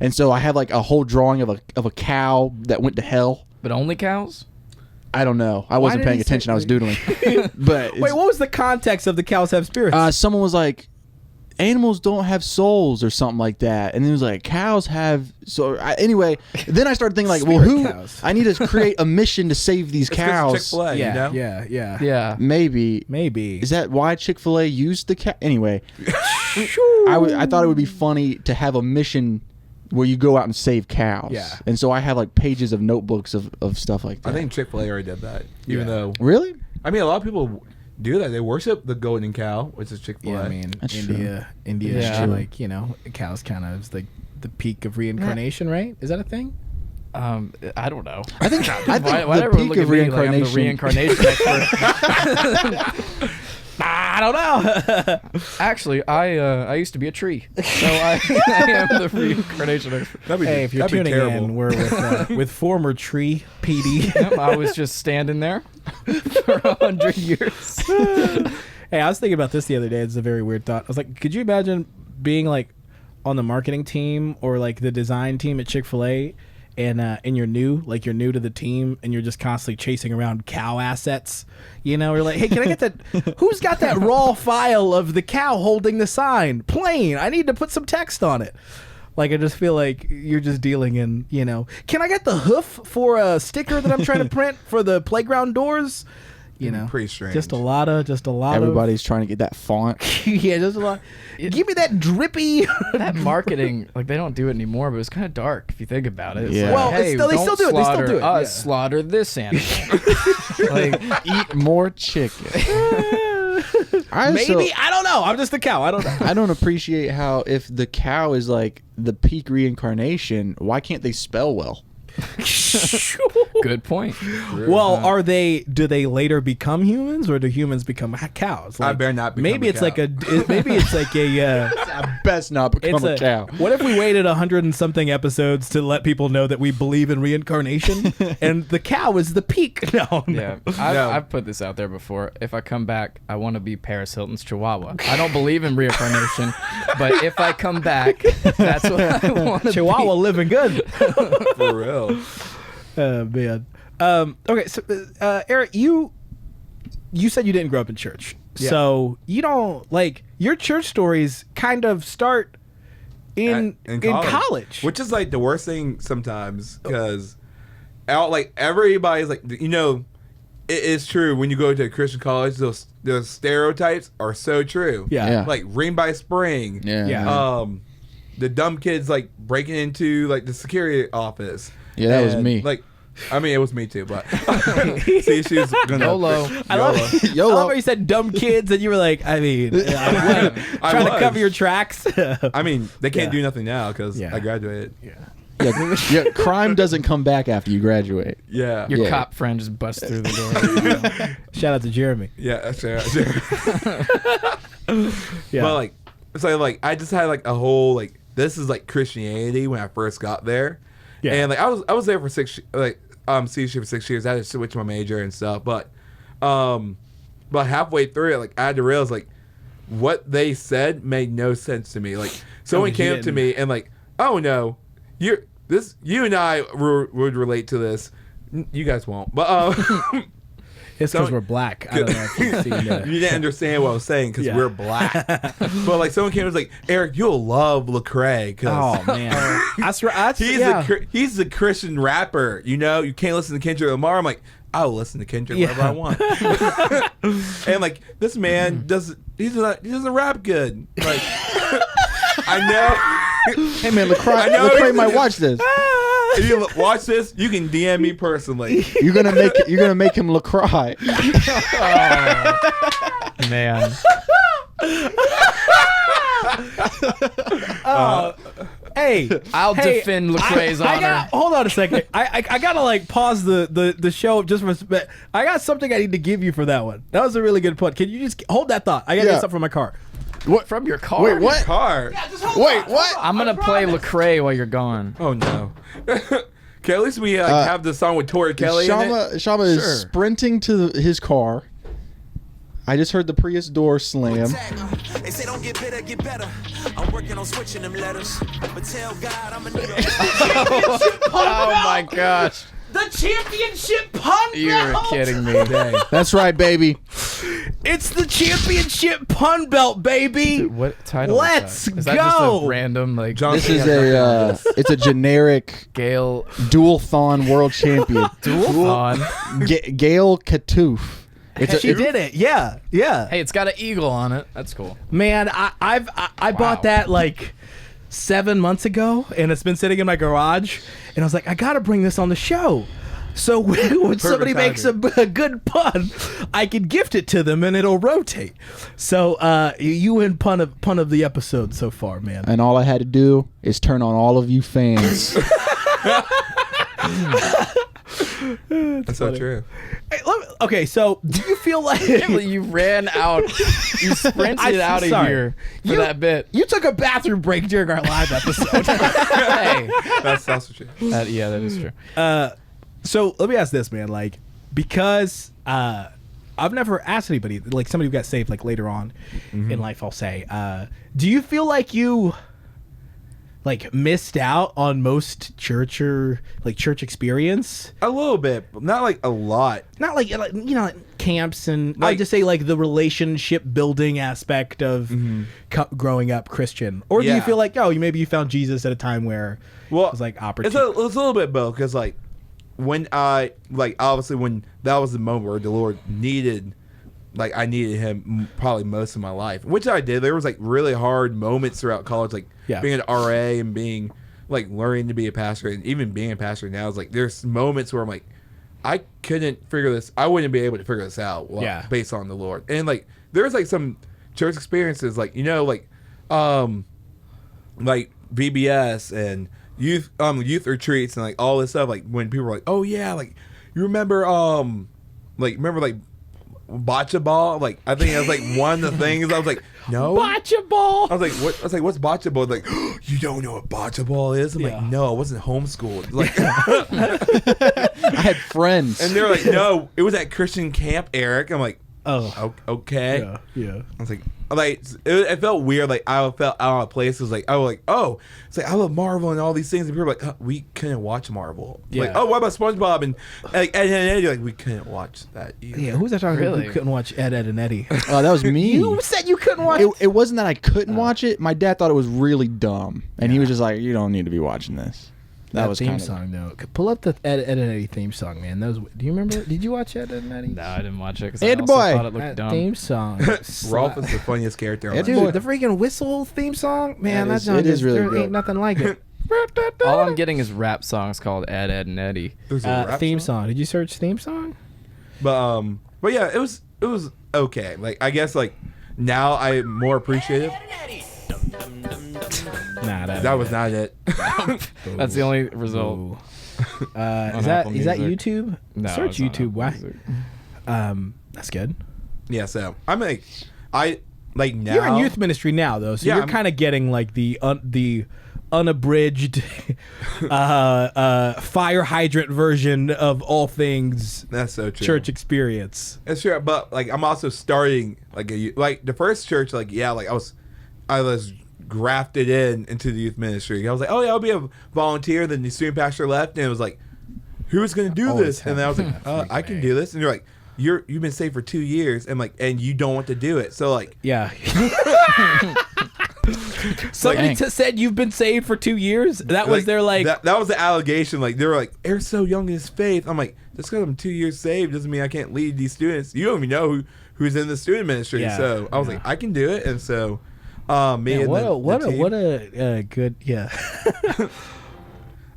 And so I had like a whole drawing of a cow that went to hell. But only cows? I don't know. I wasn't did paying he say- attention. I was doodling. But Wait, what was the context of the cows have spirits? someone was like, animals don't have souls or something like that. And it was like, cows have. So anyway, then I started thinking like, well, Spirit cows. I need to create a mission to save these cows. Chick-fil-A, you know? yeah. Yeah. Maybe. Maybe. Is that why Chick-fil-A used the cow? Anyway, I thought it would be funny to have a mission where you go out and save cows. Yeah. And so I have like pages of notebooks of stuff like that. I think Chick-fil-A already did that. Even though, really, I mean, a lot of people do that. They worship the golden cow, which is Chick-fil-A. Yeah, I mean, That's India Yeah. is like, cows kind of is like the peak of reincarnation, right? Is that a thing? I don't know. I think Why the everyone peak look of at me like I'm the reincarnation. reincarnation expert? I don't know. Actually, I used to be a tree, so I am the reincarnation expert. Hey, if you're that'd be tuning terrible. in, we're with former tree PD. Yep, I was just standing there for 100 years. Hey, I was thinking about this the other day. It's a very weird thought. I was like, could you imagine being like on the marketing team or like the design team at Chick-fil-A, and you're new to the team, and you're just constantly chasing around cow assets. You're like, hey, can I get that? Who's got that raw file of the cow holding the sign? Plain. I need to put some text on it. Like, I just feel like you're just dealing in, can I get the hoof for a sticker that I'm trying to print for the playground doors? Pretty strange. Just a lot of Everybody's trying to get that font. yeah, just a lot. Give me that drippy. That marketing, like they don't do it anymore, but it's kind of dark if you think about it. It's Yeah. like, Well, hey, they don't still do it. They still slaughter do it, us, yeah. slaughter this animal. Like, Eat more chicken. Maybe, I don't know. I'm just a cow. I don't know. I don't appreciate how if the cow is like the peak reincarnation, why can't they spell well? good point. Well, do they later become humans, or do humans become cows? I better not become maybe a it's cow. like I best not become a cow. What if we waited 100 and something episodes to let people know that we believe in reincarnation, and the cow is the peak? No. Yeah, I've put this out there before. If I come back, I want to be Paris Hilton's Chihuahua. I don't believe in reincarnation, but if I come back, that's what I want to Chihuahua be. living good. For real. Oh man. Okay, so Eric, you said you didn't grow up in church, so you don't like your church stories. Kind of start in college, which is like the worst thing sometimes because everybody's like it is true when you go to a Christian college. Those stereotypes are so true. Yeah. Like Rain by Spring. Yeah. The dumb kids like breaking into like the security office. Yeah, that was And, me. Like, I mean, it was me too, but see, she was gonna YOLO. I love how you said dumb kids, and you were like, I mean, trying to cover your tracks. I mean, they can't do nothing now because I graduated. Yeah, crime doesn't come back after you graduate. Yeah. Your cop friend just busts through the door. Shout out to Jeremy. Yeah, that's right. Yeah. But like, so like, I just had like a whole like, this is like Christianity when I first got there. Yeah. And like, I was there for CSU for 6 years. I had to switch my major and stuff, but halfway through it, like, I had to realize like, what they said made no sense to me. Like, someone came up to me and like, oh no, you and I would relate to this. You guys won't, but It's because we're black. I don't know if you've seen that. you didn't understand what I was saying because we're black. But like, someone came and was like, Eric, you'll love Lecrae. Oh man, that's right. He's the Christian rapper. You can't listen to Kendrick Lamar. I'm like, I'll listen to Kendrick whenever I want. And like, this man he doesn't rap good. Like, I know. Hey man, Lecrae might watch this. If you watch this, you can DM me personally. You're gonna make him Lecrae. Oh, man. Hey, I'll defend Lecrae's honor. Hold on a second. I gotta like pause the show just for a bit. I got something I need to give you for that one. That was a really good point. Can you just hold that thought? I gotta get something from my car. What? From your car? Wait, what? Car. Wait, what? I'm going to play Lecrae while you're gone. Oh no. Okay, at least we have the song with Tori Kelly in it. Shama is sprinting to his car. I just heard the Prius door slam. They say don't get better, get better. I'm working on switching them letters. But tell God I'm a need Oh my gosh. The championship pun You're kidding me. That's right, baby. It's the championship pun belt, baby. What title Let's is that? Is that just go. a random, like, John This Cena is it's a generic Gail dual-thon world champion. Dual-thon? Gail Katouf. She did it. Yeah. Hey, it's got an eagle on it. That's cool. Man, I bought that like 7 months ago, and it's been sitting in my garage. And I was like, I gotta bring this on the show. So when somebody makes a good pun, I can gift it to them and it'll rotate. So you win pun of the episode so far, man. And all I had to do is turn on all of you fans. That's so true. Hey, okay, so do you feel like You ran out. You sprinted out of here for that bit. You took a bathroom break during our live episode. Hey. That's also true. Yeah, that is true. So let me ask this, man. Like, because I've never asked anybody, like somebody who got saved, like later on in life, I'll say, do you feel like you like missed out on most church experience? A little bit, but not like a lot. Not like like camps and Like- I just say like the relationship building aspect of growing up Christian, or do you Yeah. feel like maybe you found Jesus at a time where it was like opportunity? It's a little bit both, because like when I obviously when that was the moment where the Lord needed, like I needed Him probably most of my life, which I did. There was like really hard moments throughout college, like being an RA and being like learning to be a pastor, and even being a pastor now is like there's moments where I'm like I couldn't figure this. I wouldn't be able to figure this out based on the Lord. And like there's like some church experiences, like like VBS and youth retreats and like all this stuff. Like when people were like, "Oh yeah, like you remember bocce ball?" Like I think that's like one of the things. I was like, "No, bocce ball." I was like, "What?" I was like, "What's bocce ball?" Like, "You don't know what bocce ball is?" I'm like, "No, I wasn't homeschooled." Like, I had friends. and they're like, "No, it was at Christian camp, Eric." I'm like, Oh, okay. yeah. I was like it felt weird. Like I felt out of place. It was like I was like, oh, it's like I love Marvel and all these things, and people were like, we couldn't watch Marvel. Yeah. Like, oh, what about SpongeBob and like Ed, and Eddie? Like we couldn't watch that either. Yeah, who's that talking Really? about who couldn't watch Ed, and Eddie? Oh, that was me. You said you couldn't watch It wasn't that I couldn't watch it. My dad thought it was really dumb, and he was just like, "You don't need to be watching this." That was theme kind of song though. Pull up the Ed, and Eddie theme song, man. That was. Do you remember? Did you watch Ed, and Eddie? No, I didn't watch it because Hey, I also boy. thought it looked That dumb. theme song. Rolf is the funniest character. Ed, on Dude, boy. the freaking whistle theme song, man. That That is- it is really there good. ain't nothing like it. All I'm getting is rap songs called Ed, Ed, and Eddie. There's a rap Theme song. Did you search theme song? but yeah, it was okay. Like I guess like now I'm more appreciative. Nah, That was not it. That's the only result. Ooh. On Is that Apple YouTube? Music. No, Search it's on YouTube. Apple Why? Music. That's good. Yeah, so I'm like now You're in youth ministry now, though, so Yeah, you're I'm- kind of getting like the unabridged fire hydrant version of all things That's so true. church experience. That's true, but like I'm also starting like the first church, like yeah, like I was grafted into the youth ministry. I was like, oh yeah, I'll be a volunteer. Then the student pastor left, and it was like, who's gonna do Always this? And then I was like, I can do this. And you're like, you've been saved for 2 years, and like, and you don't want to do it. So like, Yeah. Somebody said you've been saved for 2 years. That was their like. that was the allegation. Like they were like, Eric's so young in his faith. I'm like, just because I'm 2 years saved doesn't mean I can't lead these students. You don't even know who's in the student ministry. Yeah, So I was like, I can do it. And so me Man, and what the team, a good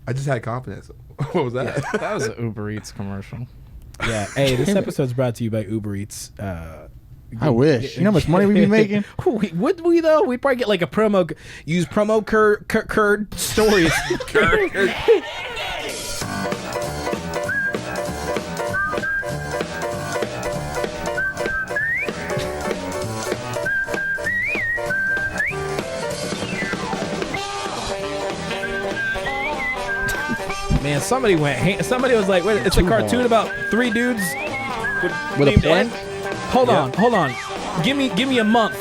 I just had confidence. What was that? That was an Uber Eats commercial. yeah. Hey, this episode's brought to you by Uber Eats. I wish. You know how much money we'd be making? Would we though? We'd probably get like a use promo curd stories. Man, somebody was like, wait, it's a cartoon about 3 dudes With a named plank? Ed. Hold on. Give me a month.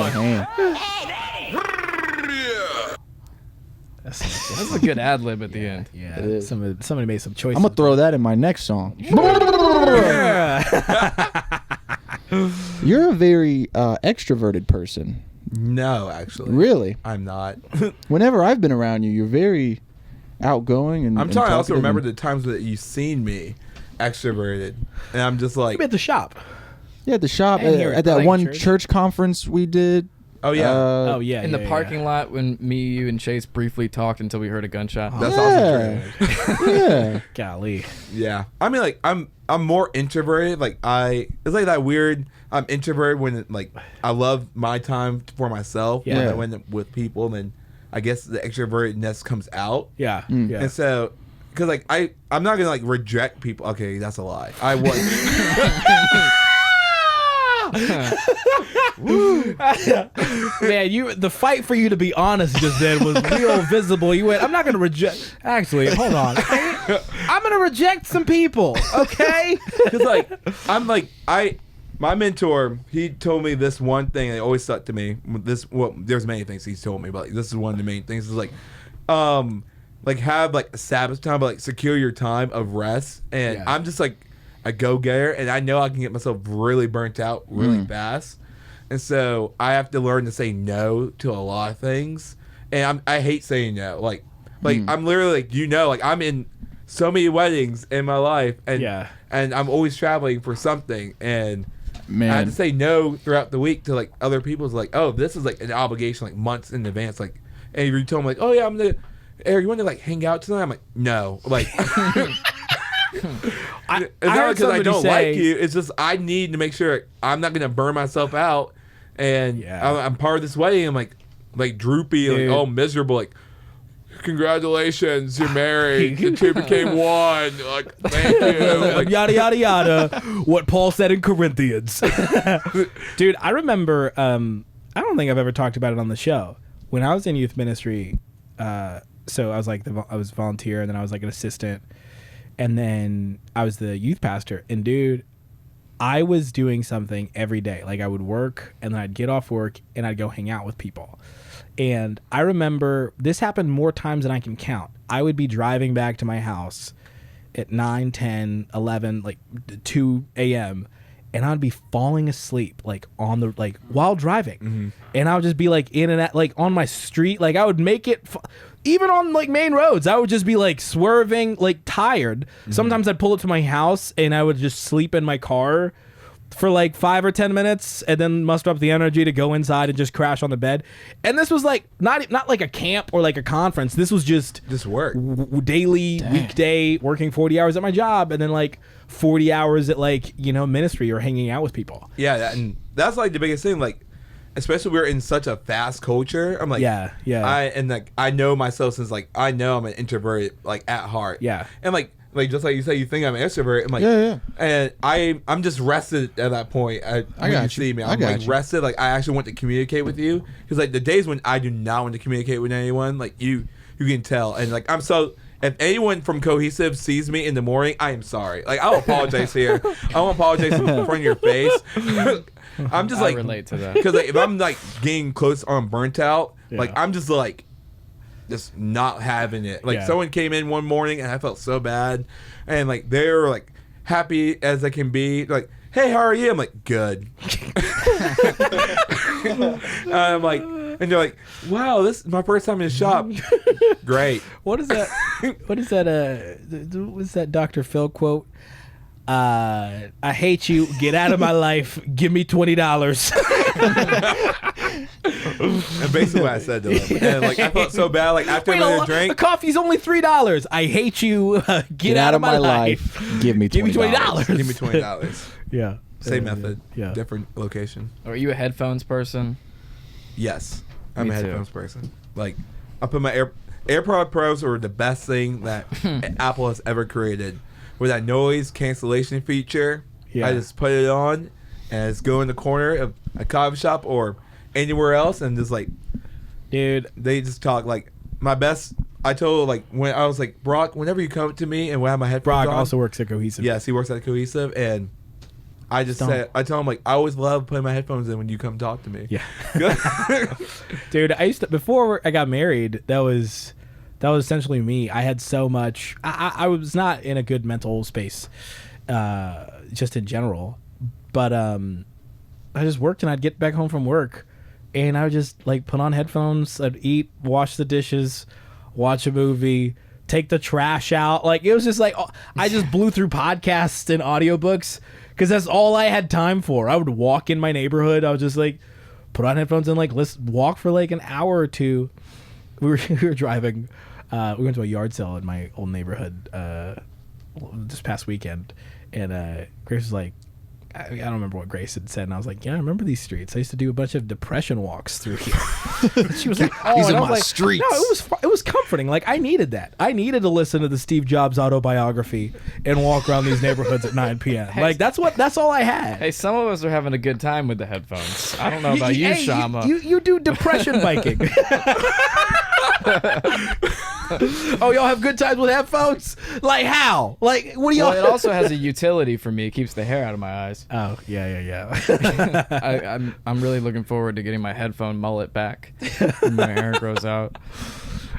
Man. That's a good ad lib at the end. Yeah, It is. somebody made some choices. I'm going to throw that in my next song. You're a very extroverted person. No, actually. Really? I'm not. Whenever I've been around you, you're very outgoing and I'm trying to also talkative remember and- the times that you've seen me extroverted. And I'm just like, Maybe at the shop. Yeah, at the shop, And here at at that Playing one Church. church conference we did. Oh yeah. In the parking lot when me, you, and Chase briefly talked until we heard a gunshot. That's also true. Yeah. Golly. Yeah. I mean, like I'm more introverted. Like it's like that weird. I'm introverted when like I love my time for myself. Yeah. When with people, then I guess the extrovertedness comes out. Yeah. Yeah. And so, because like I'm not gonna like reject people. Okay, that's a lie. I was. Man, the fight for you to be honest just then was real visible. You went, I'm not gonna reject. Actually, hold on. I'm gonna reject some people. Okay. Because like my mentor, he told me this one thing that always stuck to me. There's many things he's told me, but like, this is one of the main things. Is like have like a Sabbath time, but like secure your time of rest. And I'm just like a go-getter, and I know I can get myself really burnt out really fast. And so I have to learn to say no to a lot of things. And I hate saying no. Like I'm literally like, like I'm in so many weddings in my life, and I'm always traveling for something, and Man. I had to say no throughout the week to like other people's like, oh, this is like an obligation like months in advance. Like, and you told me like, oh yeah, Eric, you want to like hang out tonight? I'm like, no, like. It's not because I don't like you. It's just I need to make sure I'm not gonna burn myself out, and I'm part of this wedding. I'm like droopy, like all miserable, like. Congratulations, you're married. The two became one. Like, thank you. Like, yada yada yada. What Paul said in Corinthians. Dude, I remember. I don't think I've ever talked about it on the show. When I was in youth ministry, so I was like I was volunteer, and then I was like an assistant, and then I was the youth pastor. And dude, I was doing something every day. Like I would work, and then I'd get off work, and I'd go hang out with people. And I remember this happened more times than I can count. I would be driving back to my house at 9, 10, 11, like 2 a.m. and I'd be falling asleep like on the while driving. And I would just be like in and out, like on my street. Like I would make it even on like main roads. I would just be like swerving, like tired. Sometimes I'd pull it to my house and I would just sleep in my car for like 5 or 10 minutes and then muster up the energy to go inside and just crash on the bed. And this was like not like a camp or like a conference. This was just work. Daily, weekday, working 40 hours at my job and then like 40 hours at like, ministry or hanging out with people. Yeah, and that's like the biggest thing. Like, especially we're in such a fast culture. I'm like, I know myself since like I know I'm an introvert like at heart. Yeah, and like just like you say, you think I'm an extrovert. I'm like, and I'm just rested at that point. When you see me, I'm like rested. Like I actually want to communicate with you because like the days when I do not want to communicate with anyone, like you can tell. And like I'm so. If anyone from Cohesive sees me in the morning, I am sorry. Like I'll apologize here. I won't apologize in front of your face. I'm just like relate to that because like if I'm like getting close on burnt out, like I'm just like. Just not having it. Like someone came in one morning and I felt so bad, and like they were like happy as they can be. Like, hey, how are you? I'm like, good. I'm like, and they're like, wow, this is my first time in the shop. Great. What is that? What's that Dr. Phil quote? I hate you. Get out of my life. Give me $20. And basically what I said to him. And like I felt so bad. Like after I drink, the coffee's only $3. I hate you. Get out of my life. Give me $20. Give me $20. Give me $20. Yeah. Same method. Yeah. Different location. Are you a headphones person? Yes, I'm a headphones person. Like I put my AirPod Pros are the best thing that Apple has ever created. With that noise cancellation feature, I just put it on and it's go in the corner of a coffee shop or anywhere else and just like, dude, they just talk like my best. I told like when I was like, Brock, whenever you come to me and when I have my headphones Brock on, also works at Cohesive. Yes, he works at Cohesive, and I just said, I tell him like I always love putting my headphones in when you come talk to me. Yeah, dude, I used to before I got married. That was essentially me. I had so much. I was not in a good mental space, just in general. But I just worked and I'd get back home from work, and I would just like put on headphones. I'd eat, wash the dishes, watch a movie, take the trash out. Like it was just like I just blew through podcasts and audiobooks because that's all I had time for. I would walk in my neighborhood. I would just like put on headphones and like let's walk for like an hour or two. We were driving. We went to a yard sale in my old neighborhood this past weekend, and Grace was like, I don't remember what Grace had said, and I was like, yeah, I remember these streets. I used to do a bunch of depression walks through here. She was like, oh, these and are I was my like, streets. No, it was comforting. Like, I needed that. I needed to listen to the Steve Jobs autobiography and walk around these neighborhoods at 9 p.m. Like, that's all I had. Hey, some of us are having a good time with the headphones. I don't know about you, Shama. You do depression biking. Oh, y'all have good times with headphones? Like how? Like what do y'all? Well, it also has a utility for me. It keeps the hair out of my eyes. Oh yeah. I'm really looking forward to getting my headphone mullet back when my hair grows out.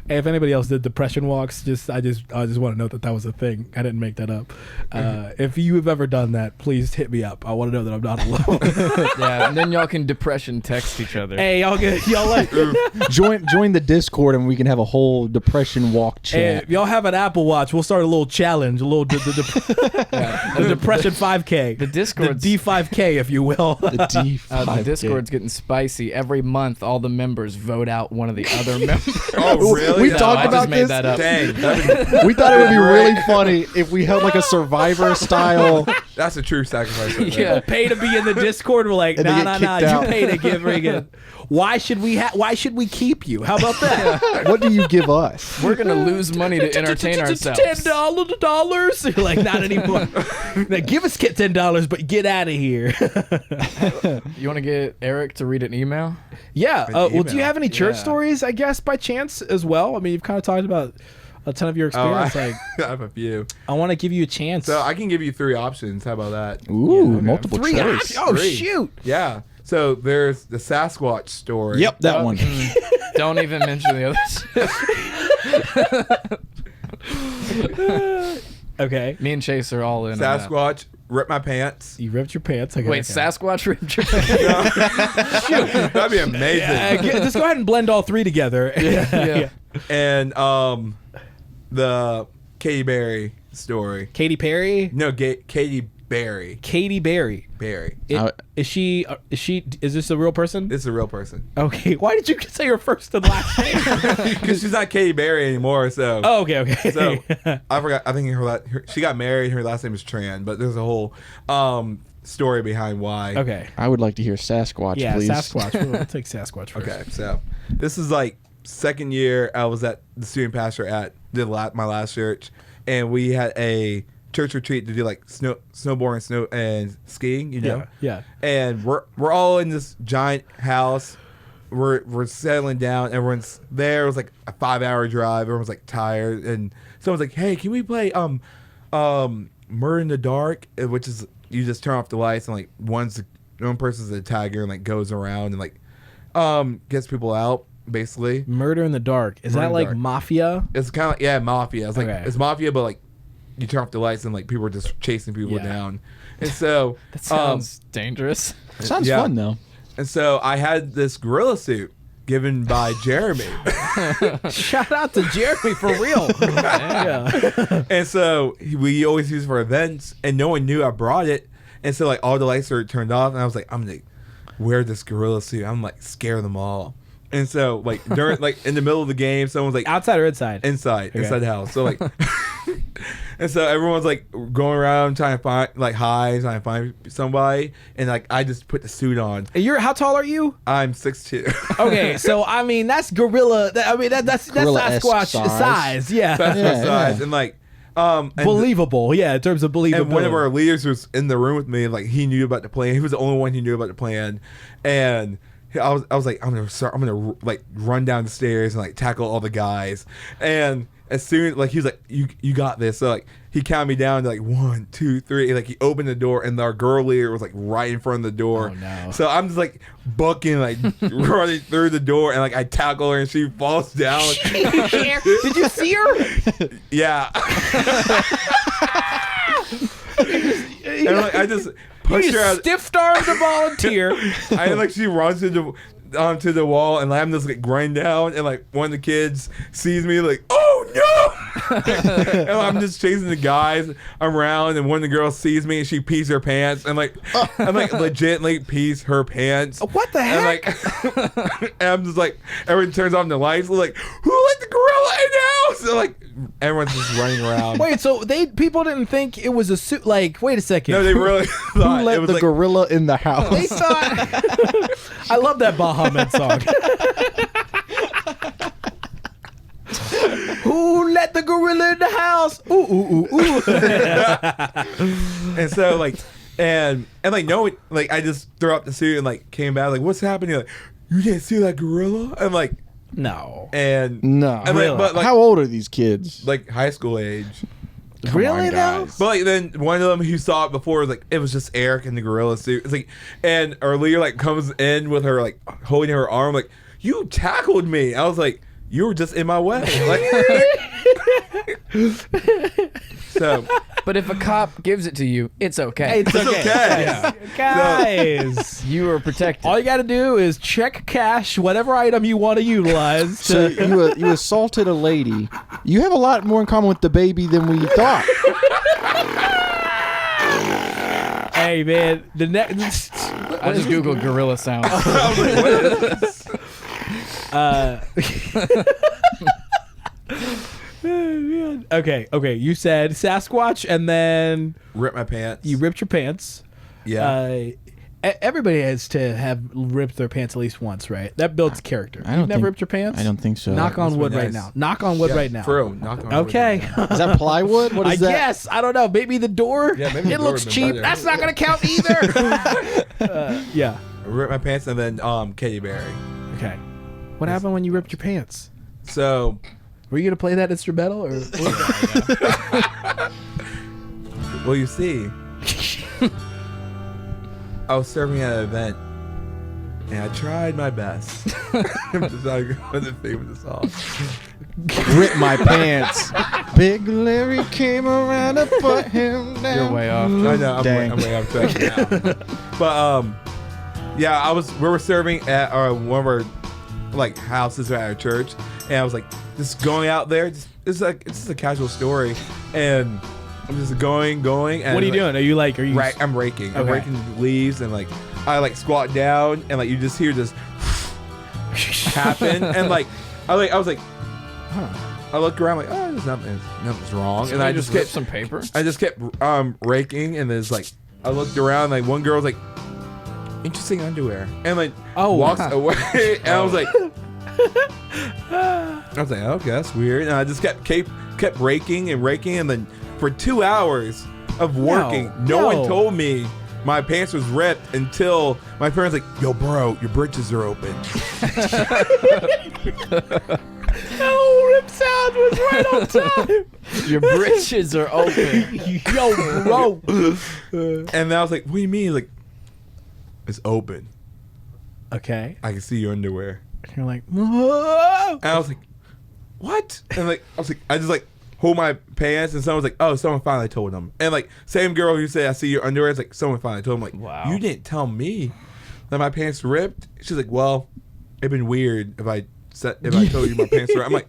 Hey, if anybody else did depression walks, I just want to note that was a thing. I didn't make that up. If you have ever done that, please hit me up. I want to know that I'm not alone. Yeah, and then y'all can depression text each other. Hey, y'all like join the Discord and we can have a whole depression walk chat. Hey, if y'all have an Apple Watch, we'll start a little challenge, a little the depression 5K, The Discord's the D5K, if you will. The D5K. the Discord's getting spicy. Every month, all the members vote out one of the other members. Oh, really? We No, talked I about just made this. that up. Dang, We thought it would be really funny if we held like a Survivor style. that's a true sacrifice. Right Yeah. there. Pay to be in the Discord. We're like, And they nah. get You kicked out. pay to give again. Why should we keep you? How about that? What do you give us? We're gonna lose money to entertain ourselves. $10. You're like, not anymore. Now, give us $10, but get out of here. You want to get Eric to read an email? Yeah. Well, do you email. have any church Yeah. stories? I guess by chance as well. I mean, you've kind of talked about a ton of your experience. I have a few. I want to give you a chance. So I can give you 3 options. How about that? Ooh, multiple Three choice. options? Oh, 3. shoot. Yeah. So there's the Sasquatch story. Yep, that one. Don't even mention the others. Okay. Me and Chase are all in. on that. Sasquatch ripped my pants. You ripped your pants. Okay, Wait, okay. Sasquatch ripped your pants? That'd be amazing. Just go ahead and blend all 3 together. Yeah. And the Katy Berry story. Katy Perry? No, Katy Berry. Katy Berry. Berry. Is this a real person? This is a real person. Okay. Why did you say her first and last name? Because she's not Katy Berry anymore. So. Oh, okay. So I forgot. I think she got married. Her last name is Tran, but there's a whole story behind why. Okay. I would like to hear Sasquatch, Yeah, please. Sasquatch. We'll take Sasquatch first. Okay, so this is like second year I was at the student pastor at my last church, and we had a church retreat to do like snowboarding, and skiing. You know. Yeah. And we're all in this giant house. We're settling down. Everyone's there. It was like a 5-hour drive. Everyone's like tired, and someone's like, "Hey, can we play Murder in the Dark?" Which is you just turn off the lights and like one person's a tagger and like goes around and like gets people out basically. Murder in the Dark. Is Murder that in the like Dark. Mafia? It's kind of like mafia. It's like Okay. it's mafia, but like you turn off the lights and like people are just chasing people Yeah. down, and so That sounds dangerous. Sounds Yeah. fun, though. and so I had this gorilla suit given by Jeremy. Shout out to Jeremy for real. Yeah. And so we always use it for events, and no one knew I brought it. And so like all the lights are turned off, and I was like, I'm gonna wear this gorilla suit. I'm like scare them all. And so like during like in the middle of the game, someone's like Outside or inside? inside Okay. the house. So like, and so everyone's like going around trying to find trying to find somebody, and like I just put the suit on. How tall are you? I'm 6'2". Okay, so I mean that's gorilla. That's Gorilla-esque Sasquatch size. size. Yeah. That's my Yeah, size, yeah. and like and Believable. Yeah, in terms of believability. And one of our leaders was in the room with me. Like he knew about the plan. He was the only one who knew about the plan. And I was like, I'm gonna like run down the stairs and like tackle all the guys. And as soon like he was like, you got this. So like he counted me down to like 1, 2, 3. And, like he opened the door, and our girl leader was like right in front of the door. Oh, no. So I'm just like bucking, like running through the door, and like I tackle her and she falls down. Did you see her? Yeah. And like I just pushed her out. Stiff-armed the volunteer. I like she runs onto the wall, and like, I'm just like grind down, and like one of the kids sees me like, oh no. And I'm just chasing the guys around, and one of the girls sees me and she pees her pants, and like legitimately pees her pants. What the heck? And like, and I'm just like, everyone turns on the lights. We're like, who let the gorilla in now? So like, everyone's just running around. Wait, so people didn't think it was a suit? Like, wait a second. No, they really thought Who let it was the like, gorilla in the house? They thought. I love that Bahamut song. Who let the gorilla in the house? Ooh, ooh, ooh, ooh. And so like, and like, no, like I just threw up the suit and like came back like, what's happening? Like, you didn't see that gorilla? And like, no. and No. and like, but like, how old are these kids? like high school age. Really though? But like then one of them who saw it before was like, it was just Eric in the gorilla suit. It's like, and our leader like comes in with her like holding her arm like, you tackled me. I was like, you were just in my way. Like, so, But if a cop gives it to you, it's okay. It's okay. Yeah. Guys, You are protected. all you got to do is check cash, whatever item you want to utilize. So you assaulted a lady. You have a lot more in common with the baby than we thought. Hey man, the next. I just Googled gorilla sounds. I was like, what is this? Okay. You said Sasquatch, and then Rip my pants. you ripped your pants. Yeah. Everybody has to have ripped their pants at least once, right? That builds character. I don't You've never think- ripped your pants? I don't think so. Knock on That's wood nice. right now. Knock on wood Yeah, right now. For real, knock on wood Okay. right now. Is that plywood? What is I that? guess. I don't know. Maybe the door. Yeah, maybe the it door looks would've been cheap. better. That's not going to count either. Yeah. Rip my pants and then Katy Berry. Okay. What happened when you ripped your pants? So, Were you going to play that instrumental? Or well, you see, I was serving at an event, and I tried my best. I'm just not going to theme of the song. Rip my pants. Big Larry came around to put him down. You're way off. I know, I'm Dang. way off track now. But yeah, we were serving at one of our like houses at our church, and I was like just going out there. It's just a casual story, and I'm just going. And what are you doing? Are you? I'm raking. I'm Okay. raking leaves, and like I like squat down, and like you just hear this happen, and like I was like, huh. I look around like, oh, there's nothing's wrong, and I just ripped kept some paper. I just kept raking, and there's like I looked around, like one girl was like, interesting underwear, and like walks away, and I was like, okay, that's weird, and I just kept raking, and then for 2 hours of working, no one told me my pants was ripped until my parents like, yo, bro, your britches are open. No, rip sound was right on time. Your britches are open. Yo, bro. And then I was like, what do you mean? Like, it's open. Okay. I can see your underwear. You're like, whoa. And I was like, what? And like, I just like hold my pants, and someone was like, oh, someone finally told them. And like, same girl who said, I see your underwear, it's like, someone finally told them. Like, Wow. You didn't tell me that my pants ripped. She's like, well, it'd been weird if I told you my pants were ripped. I'm like,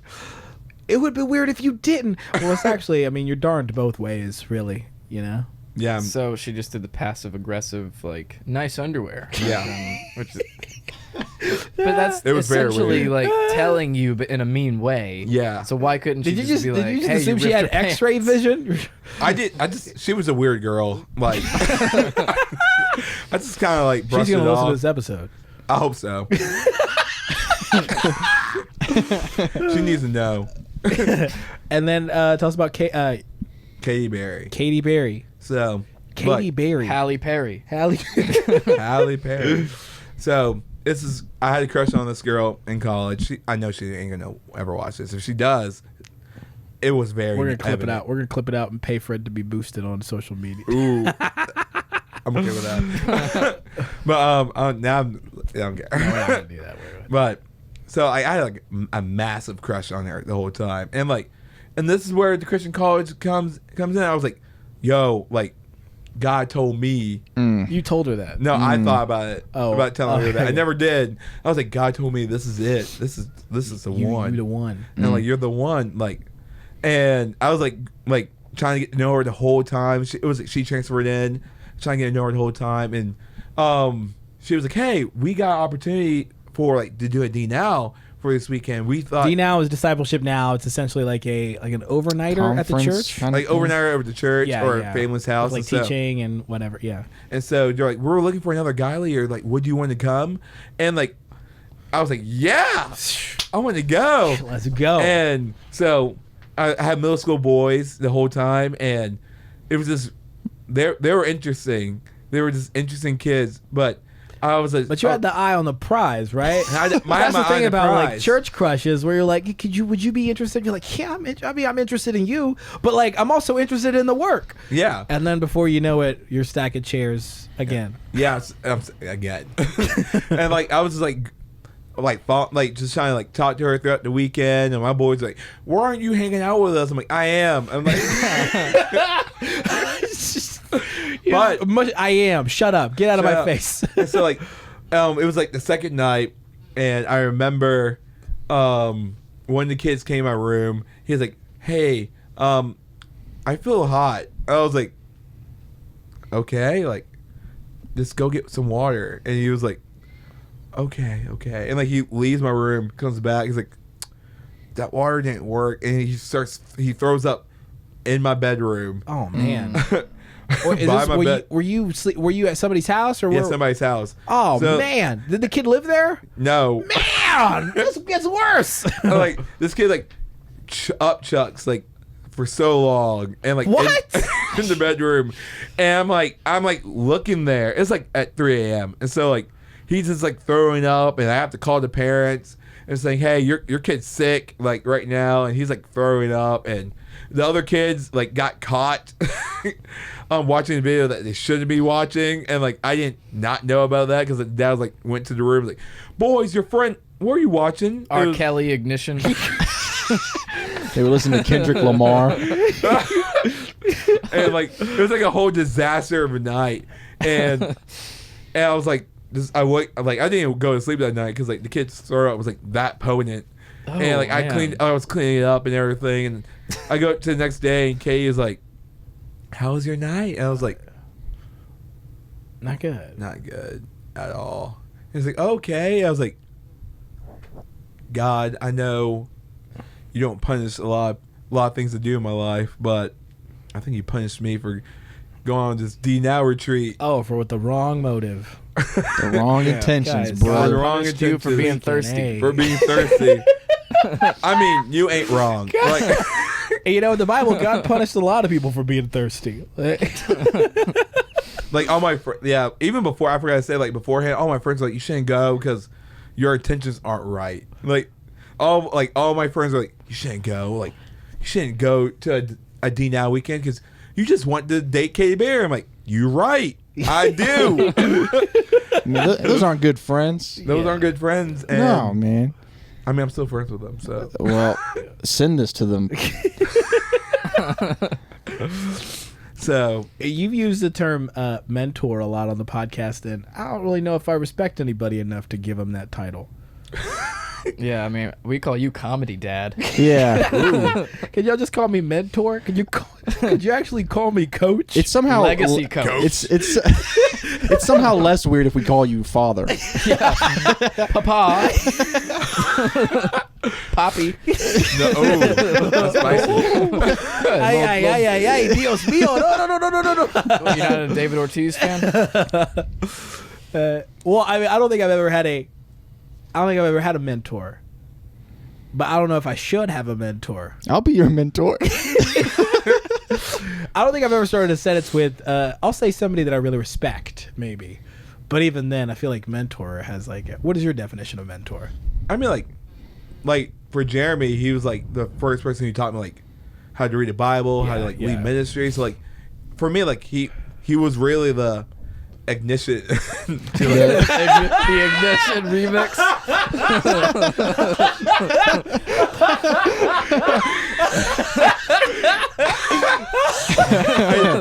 It would be weird if you didn't. Well, it's actually, I mean, you're darned both ways, really, you know? yeah, So she just did the passive aggressive, like, nice underwear. yeah. Which is, but that's It was very essentially weird. like telling you, but in a mean way. Yeah. So why couldn't she Did just be like, did you just hey, assume she ripped had your pants? X-ray vision? She was a weird girl. Like, I just kind of like She's brushed going it to listen off. to this episode. I hope so. She needs to know. And then tell us about Katy Berry. Katy Berry. So, Katy Berry. Halle Perry. Halle. Halle Perry. So I had a crush on this girl in college. I know she ain't gonna ever watch this. If she does, it was very. We're going to clip it evident. out. We're going to clip it out and pay for it to be boosted on social media. Ooh, I'm okay with that. But now I don't care. We're not going to do that. But so I had like a massive crush on her the whole time, and this is where the Christian college comes in. I was like, yo, like, God told me. You told her that. No, I thought about it. Oh. About telling her that. I Okay. never did. I was like, God told me this is it. This is the one. You're the one. And like, you're the one. Like, and I was like trying to get to know her the whole time. She transferred in, trying to get to know her the whole time, and she was like, "Hey, we got an opportunity for like to do a D Now for this weekend." We thought D Now is discipleship now. It's essentially like an overnighter at the church, like overnighter over the church or family's house, like teaching and whatever. Yeah. And so they're like, "We're looking for another guy, or like, would you want to come?" And like, I was like, "Yeah, I want to go. Let's go." And so I had middle school boys the whole time, and it was just they were interesting. They were just interesting kids, but I was like, but you had the eye on the prize, right? That's the thing about like church crushes, where you're like, would you be interested? You're like, yeah, I'm interested in you, but like, I'm also interested in the work. Yeah. And then before you know it, you're stacking chairs again. Yeah, again. And like, I was just like just trying to like talk to her throughout the weekend, and my boys like, "Why aren't you hanging out with us?" I'm like, "I am." I'm like, but I am. Shut up. Get out of my face. And so like, it was like the second night, and I remember, one of the kids came in my room. He was like, "Hey, I feel hot." I was like, "Okay, like, just go get some water." And he was like, okay. And like, he leaves my room, comes back, he's like, "That water didn't work," and he throws up in my bedroom. Oh man. Were you at somebody's house or? Yeah, somebody's house. Oh man, did the kid live there? No. Man, this gets worse. Like, this kid like upchucks like for so long, and like what in the bedroom, and I'm like looking there. It's like at 3 a.m. and so like, he's just like throwing up, and I have to call the parents and saying, "Hey, your kid's sick like right now," and he's like throwing up, and the other kids like got caught watching a video that they shouldn't be watching, and like, I didn't not know about that because the dad was like, went to the room like, "Boys, your friend, what are you watching?" R. Kelly Ignition. They were listening to Kendrick Lamar. And like, it was like a whole disaster of a night, and I was like, I didn't even go to sleep that night because like the kid's throw up was like that potent, and like, I was cleaning it up and everything, and I go to the next day, and Katie was like, "How was your night?" And I was like, not good at all. He's like, "Okay." I was like, "God, I know you don't punish a lot of things to do in my life, but I think you punished me for going on this D Now retreat." Oh, with the wrong motive. The wrong intentions, guys, bro. The wrong intentions. For being thirsty. Hey. For being thirsty. I mean, you ain't wrong. Like, You know, in the Bible, God punished a lot of people for being thirsty. like all my even before, I forgot to say, like beforehand, all my friends were like, "You shouldn't go because your intentions aren't right." Like all my friends are like, "You shouldn't go. Like, you shouldn't go to a D Now weekend because you just want to date Katy Berry." I'm like, "You're right. I do." I mean, those aren't good friends. Those aren't good friends. And No, man. I mean, I'm still friends with them. So Well, send this to them. So you've used the term mentor a lot on the podcast, and I don't really know if I respect anybody enough to give him that title. Yeah, I mean, we call you comedy dad. Yeah. Could y'all just call me mentor? Could you actually call me coach? It's somehow Legacy coach. It's somehow less weird if we call you father. Papa. Poppy. that's spicy. Ay, Dios mío. No. You're not a David Ortiz fan? Well, I mean, I don't think I've ever had a mentor, but I don't know if I should have a mentor. I'll be your mentor. I don't think I've ever started a sentence with, I'll say somebody that I really respect, maybe. But even then, I feel like mentor has like, what is your definition of mentor? I mean, like for Jeremy, he was like the first person who taught me like how to read the Bible, how to like lead ministry. So like for me, like he was really the ignition to The Ignition remix.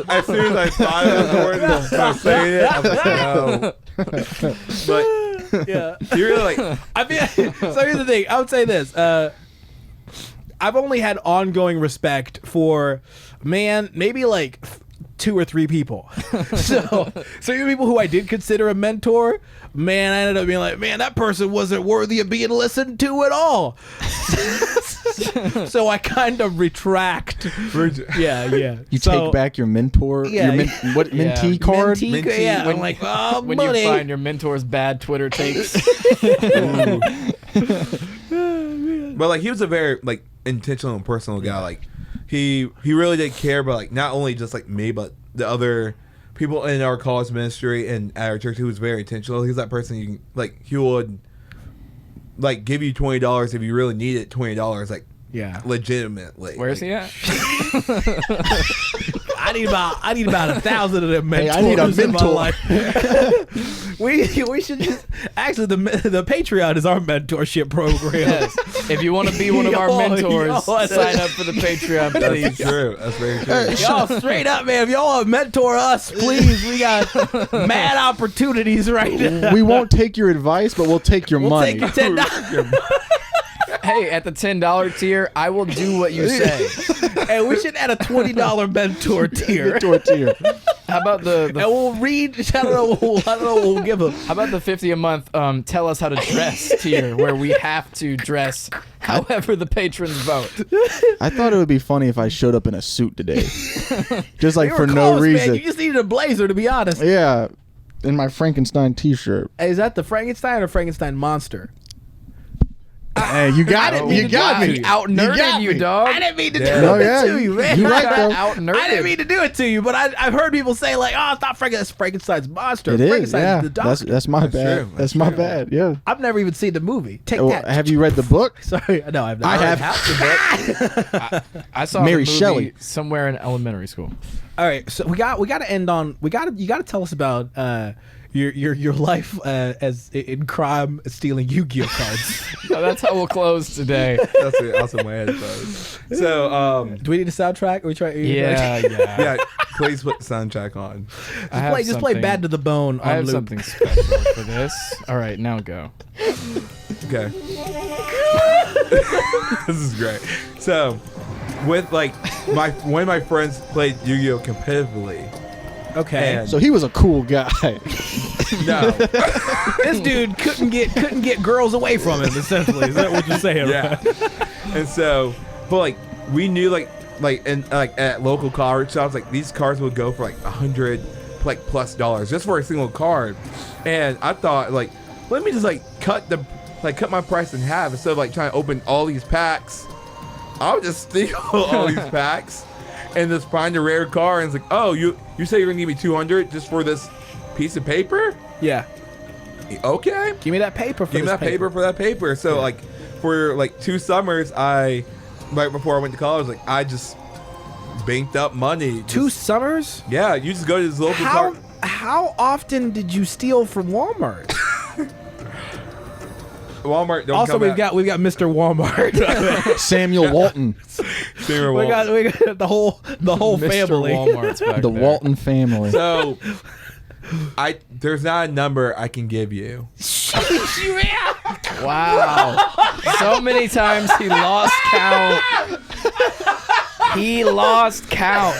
As soon as I thought of the word and started saying it, I was like, no. But Yeah. you really like, I mean, so here's the thing. I would say this. I've only had ongoing respect for, man, maybe like 2 or 3 people. so even people who I did consider a mentor, man, I ended up being like, man, that person wasn't worthy of being listened to at all. So I kind of retract. Yeah. You take back your mentor, Yeah. mentee card. Mentee, yeah, I'm like, oh, When money. you find your mentor's bad Twitter takes. But like he was a very like intentional and personal guy. Like he really did care about like not only just like me but the other people in our college ministry and at our church who was very intentional. He's that person you can, like he would like give you $20 if you really needed $20 like legitimately. Where's he at? I need about 1,000 of them mentors. Hey, I need a in my mentor. life. we should just actually the Patreon is our mentorship program. Yes. If you want to be one of our mentors, yo, sign up for the Patreon, please. That's true. That's very true. Y'all straight up, man. If y'all want to mentor us, please. We got mad opportunities right now. We won't take your advice, but we'll take your money. Take your $10. Hey, at the $10 tier, I will do what you say. Hey, we should add a $20 mentor tier. Mentor tier. How about the And we'll read. I don't know what we'll give them. How about the $50 a month? Tell us how to dress tier, where we have to dress however the patrons vote. I thought it would be funny if I showed up in a suit today, just like You for were no close, reason. Man. You just needed a blazer, to be honest. Yeah, in my Frankenstein T-shirt. Hey, is that the Frankenstein or Frankenstein monster? Hey, you got it. You got me. Out-nerded you, dog. I didn't mean to do Oh, it yeah. to you, man. You're right, though. Out-nerded. I didn't mean to do it to you, but I've heard people say like, "Oh, it's not Frankenstein's monster. It is. Frankenstein's Yeah, the doctor." that's my bad. true. That's my bad. Yeah. I've never even seen the movie. Take Well, that. have you read the book? Sorry, no, I've not. I have. I saw Mary the movie Shelley. somewhere in elementary school. All right, so we got to end on you got to tell us about your life as in crime stealing Yu-Gi-Oh cards. So that's how we'll close today. That's an awesome way to close. So Do we need a soundtrack? Are we try? yeah, please put the soundtrack on. Just play Bad to the Bone on I have loop. something special for this. All right, now go. Okay. This is great. So, with like one of my friends played Yu-Gi-Oh competitively. Okay. And So he was a cool guy. no, This dude couldn't get girls away from him. Essentially, is that what you're saying? yeah. And so, but like we knew like at local card shops, like these cards would go for like $100 plus just for a single card. And I thought like, let me just like cut my price in half instead of like trying to open all these packs. I'll just steal all these packs and just find a rare card. And it's like, oh, you say you're gonna give me $200 just for this piece of paper? Yeah. Okay. Give me that paper. Give me that paper for that paper. So like for like 2 summers, right before I went to college, like I just banked up money. 2 summers. Yeah, you just go to this local card. How often did you steal from Walmart? Walmart. Don't Also, come we've out. got Mr. Walmart. Samuel Walton, Senior we Walmart. got the whole Mr. family. Walmart's back the there. Walton family. So there's not a number I can give you. Wow. So many times he lost count. He lost count.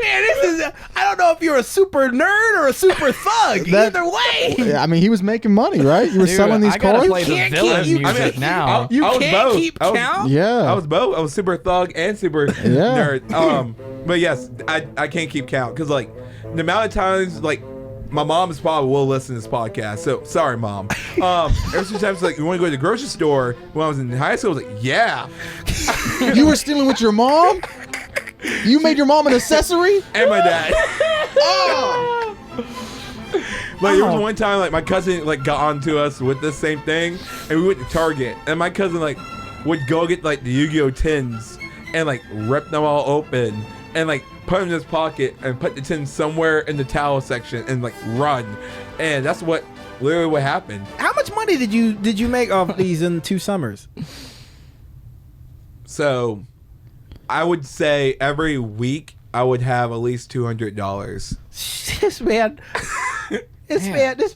Man, this is. I don't know if you're a super nerd or a super thug. Either way. Yeah, I mean, he was making money, right? You were Dude, selling these I gotta cards. play the Can't villain keep- music now. You I was can't both. keep I was- count. Yeah. I was both. I was super thug and super nerd. But yes, I can't keep count because like the amount of times like my mom is probably will listen to this podcast. So sorry, mom. Every few times like you want to go to the grocery store when I was in high school, I was like, yeah, You were stealing with your mom? You made your mom an accessory? and my dad. Like there was one time like my cousin like got onto us with the same thing, and we went to Target, and my cousin like would go get like the Yu-Gi-Oh tins and like rip them all open and like put them in his pocket and put the tins somewhere in the towel section and like run, and that's what literally what happened. How much money did you make off these in 2 summers? So I would say every week I would have at least $200. This man. This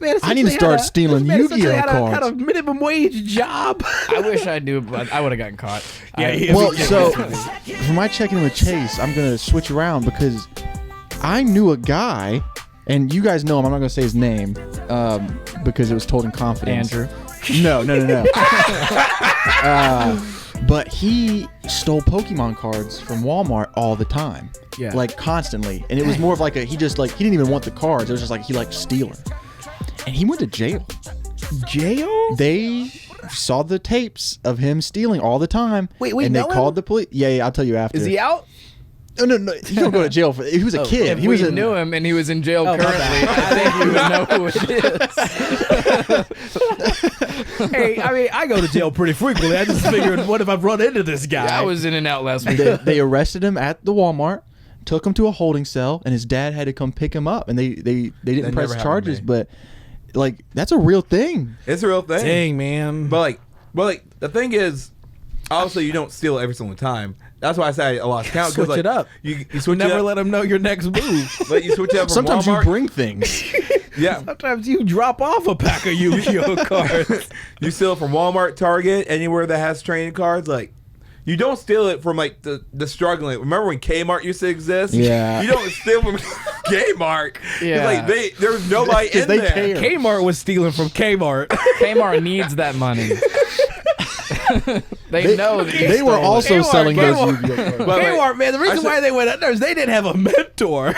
man I need to start stealing Yu-Gi-Oh cards. Had a minimum wage job. I wish I knew, but I would have gotten caught. Well, so for my check-in with Chase, I'm gonna switch around because I knew a guy, and you guys know him. I'm not gonna say his name because it was told in confidence. Andrew. No. But he stole Pokemon cards from Walmart all the time. Yeah. Like constantly. And it was more of like he didn't even want the cards. It was just like he liked stealing. And he went to jail. Jail? They saw the tapes of him stealing all the time. Wait, and they know called him? the police. Yeah, I'll tell you after. Is he out? No. He don't go to jail for. He was a kid. If we knew him and he was in jail currently, I think we would know who it is. Hey, I mean, I go to jail pretty frequently. I just figured, what if I've run into this guy? I was in and out last week. They arrested him at the Walmart, took him to a holding cell, and his dad had to come pick him up. And they didn't press charges, but like that's a real thing. It's a real thing. Dang, man. But the thing is, obviously you don't steal every single time. That's why I say I lost count. Switch it up. You switch Never it up. let them know your next move. But you switch it up from Sometimes Walmart. you bring things. Yeah. Sometimes you drop off a pack of Yu-Gi-Oh cards. You steal it from Walmart, Target, anywhere that has trading cards. Like, you don't steal it from like the struggling. Remember when Kmart used to exist? Yeah. You don't steal from Kmart. Yeah. Like there's nobody in they there. care. Kmart was stealing from Kmart. Kmart needs that money. They know that you They were stole it. also Kmart, selling those Kmart. Yu-Gi-Oh cards. But, like, Kmart, man, the reason why they went under is they didn't have a mentor.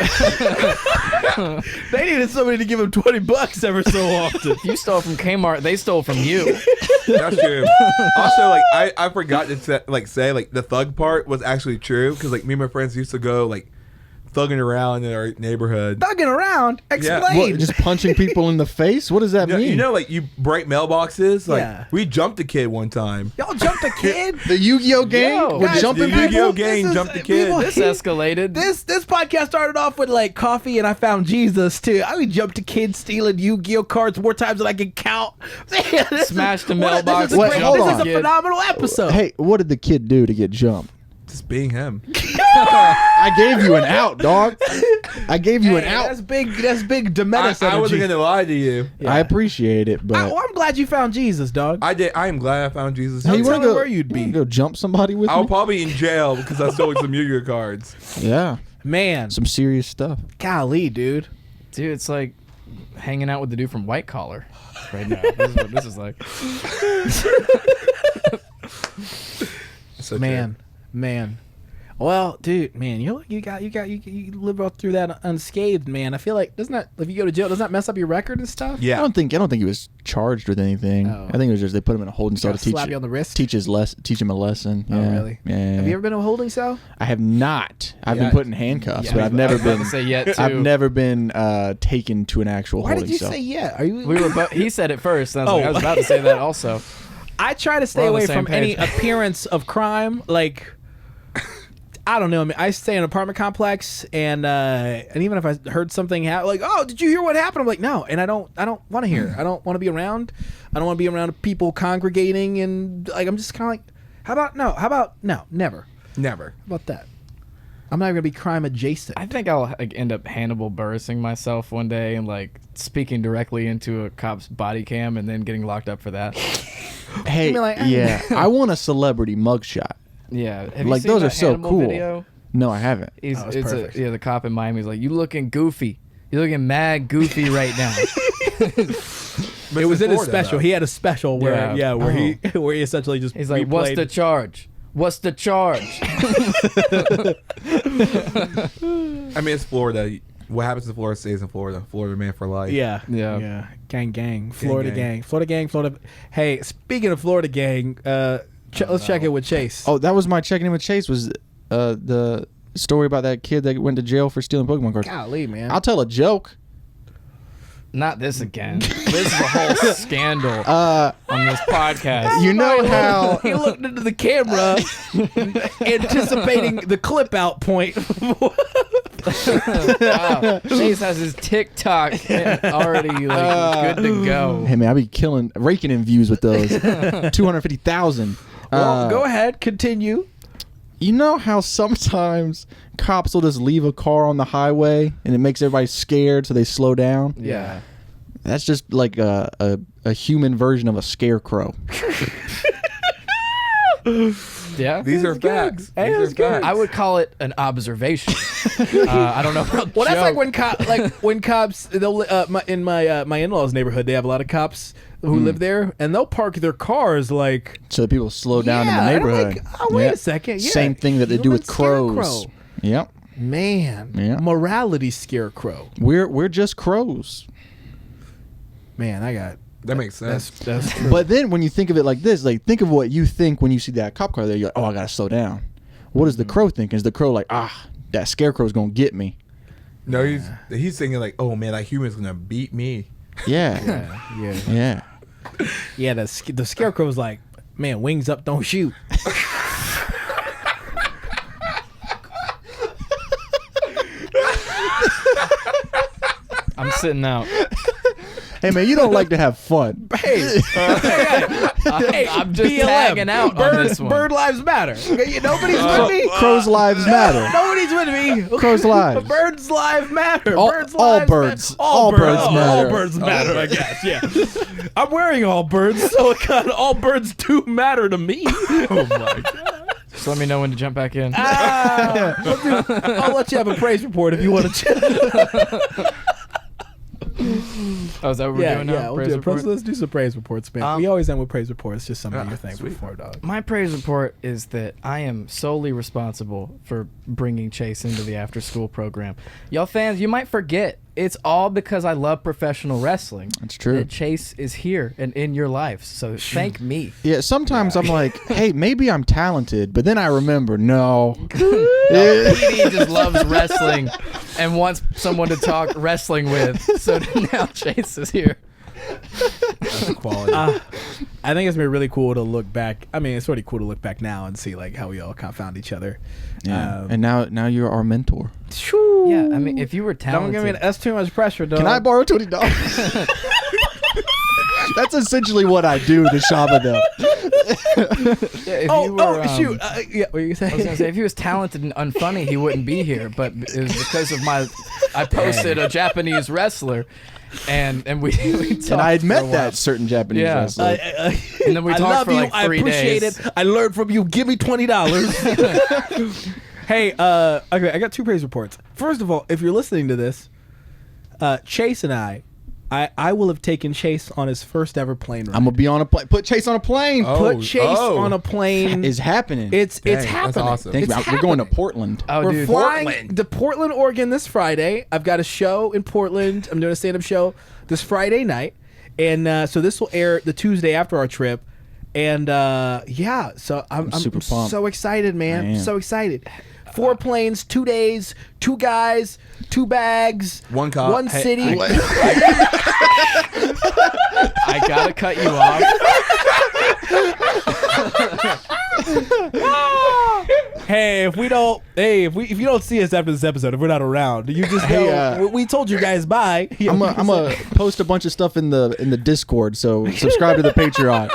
They needed somebody to give them $20 every so often. You stole from Kmart. They stole from you. That's true. Also, like I forgot to say the thug part was actually true because like me and my friends used to go like thugging around in our neighborhood. Thugging around? Explain. What, just punching people in the face? What does that mean? You know, like you break mailboxes. Like Yeah. we jumped a kid one time. Y'all jumped a kid? The Yu-Gi-Oh gang Yo, were guys, jumping the people. Yu-Gi-Oh gang jumped the kid. people- This escalated. This podcast started off with like coffee and I found Jesus too. I would jump to kids stealing Yu-Gi-Oh cards more times than I can count. Man, Smashed the mailbox. This is, Wait, hold this is on. a phenomenal episode. Hey, what did the kid do to get jumped? Just being him. I gave you an out, dog. I gave you an Hey, out. That's big Demetrius I wasn't energy. gonna lie to you. I appreciate it, but I'm glad you found Jesus, dog. I did. I am glad I found Jesus. Hey, you tell wanna me go, where you'd you be. wanna go jump somebody with I'll me? probably be in jail because I stole some Yu-Gi-Oh cards. Yeah, Man, some serious stuff. golly, dude. Dude, it's like hanging out with the dude from White Collar right now. This is what this is like. So Man. Well, dude, man, you live all through that unscathed, man. I feel like if you go to jail, doesn't that mess up your record and stuff? true. Yeah. I don't think he was charged with anything. Oh. I think it was just they put him in a holding cell to teach slap you on the wrist. teach him a lesson. Oh, Yeah. really? Yeah. Have you ever been to a holding cell? I have not. I've Yeah. been put in handcuffs, Yeah, but I've never I was about been. to say yet too. I've never been taken to an actual Why holding did you cell. say yeah? Are you? We were. He said it first. And I was, Oh. like, I was about to say that also. I try to stay We're on the away same from any page. appearance of crime. Like, I don't know. I mean, I stay in an apartment complex, and even if I heard something happen, like, oh, did you hear what happened? I'm like, no, and I don't want to hear. I don't want to be around. I don't want to be around people congregating, and like, I'm just kind of like, how about no, never. Never. How about that? I'm not gonna be crime adjacent. I think I'll like, end up Hannibal Buressing myself one day and like speaking directly into a cop's body cam and then getting locked up for that. Hey, mean, like, yeah, I want a celebrity mugshot. Yeah, have Like, you seen those are that so Hannibal cool. Video? No, I haven't. He's, Oh, it's it's perfect. the cop in Miami's like, you looking goofy. You're looking mad goofy right now. It was in his special. He had a special where Yeah. where he where he essentially just He's like, what's replayed- the charge? What's the charge? I mean, it's Florida. What happens in Florida stays in Florida. Florida man for life. Yeah. Yeah. Gang. Florida gang. gang. Florida. Hey, speaking of Florida gang, let's check in with Chase. Oh, that was my checking in with Chase. Was the story about that kid that went to jail for stealing Pokemon cards? Golly, man. I'll tell a joke. Not this again. This is a whole scandal on this podcast. You know how he looked into the camera, anticipating the clip out point. Wow. Chase has his TikTok already like, good to go. Hey man, I be raking in views with those. 250,000. Well, go ahead, continue. You know how sometimes cops will just leave a car on the highway and it makes everybody scared, so they slow down. Yeah. That's just like a human version of a scarecrow. Yeah. These are facts. Hey, These that's are good. facts. I would call it an observation. I don't know about Well, that's joke. like when cops they'll in my in-laws neighborhood, they have a lot of cops who live there, and they'll park their cars like So that people slow down in the and I'm neighborhood. like, oh, wait a second. Yeah. Same thing that they do with crows. Scarecrow. Yep. Man, Yeah. morality scarecrow. We're just crows. Man, I got That makes sense. that's true. But then when you think of it like this, like think of what you think when you see that cop car there. You're like, oh, I gotta slow down. What is the crow thinking? Is the crow like, that scarecrow's gonna get me? No, he's thinking like, oh man, that human's gonna beat me. Yeah. yeah. The scarecrow's like, man, wings up, don't shoot. I'm sitting out. Hey man, you don't like to have fun. Hey, I'm just BLM. tagging out on this one. Bird lives matter. Okay, nobody's with me. Crows' lives matter. Nobody's with me. Crows' lives. Birds' lives matter. All- Birds' all lives birds. matter. All birds matter. All birds matter, I guess. Yeah. I'm wearing all birds, so it kind of, all birds do matter to me. Oh my god. Just let me know when to jump back in. I'll let you have a praise report if you want to. Oh, is that what we're doing now? Yeah, Praise report? let's do some praise reports, man. We always end with praise reports, just something you're thankful for, dog. My praise report is that I am solely responsible for bringing Chase into the after-school program. Y'all fans, you might forget, it's all because I love professional wrestling. That's true. That Chase is here and in your life, so thank me. Yeah, sometimes I'm like, hey, maybe I'm talented, but then I remember, no. PD just loves wrestling and wants someone to talk wrestling with, so now Chase is here. Quality. I think it's been really cool to look back. I mean, it's already cool to look back now and see like how we all kind of found each other. Yeah. And now you're our mentor. Yeah, I mean, if you were Don't talented, give me that's too much pressure, dog. Can I borrow $20? That's essentially what I do to Shama though. yeah, if you were, shoot! Yeah, what are you I was gonna saying? say if he was talented and unfunny, he wouldn't be here. But it was because of I posted a Japanese wrestler, and we talked And I had for met a while. that certain Japanese Yeah. wrestler. And then we I talked love for you. like I 3 appreciate days. it. I learned from you. Give me $20. Hey, okay, I got 2 praise reports. First of all, if you're listening to this, Chase and I will have taken Chase on his first ever plane ride. I'm gonna be on a plane. Put Chase on a plane. Put Chase on a plane. Is happening. It's Dang, happening. that's awesome. Thank you. It's We're going to happening. Portland. Oh, We're dude. flying to Portland, Oregon this Friday. I've got a show in Portland. I'm doing a stand-up show this Friday night. And so this will air the Tuesday after our trip. And yeah, so I'm super pumped. so excited, man. I am. So excited. 4 planes, 2 days, 2 guys, 2 bags, One cop. 1 Hey, city. I gotta cut you off. Hey, if you don't see us after this episode, if we're not around, you just know Hey, we told you guys bye. I'm gonna post a bunch of stuff in the Discord. So subscribe to the Patreon.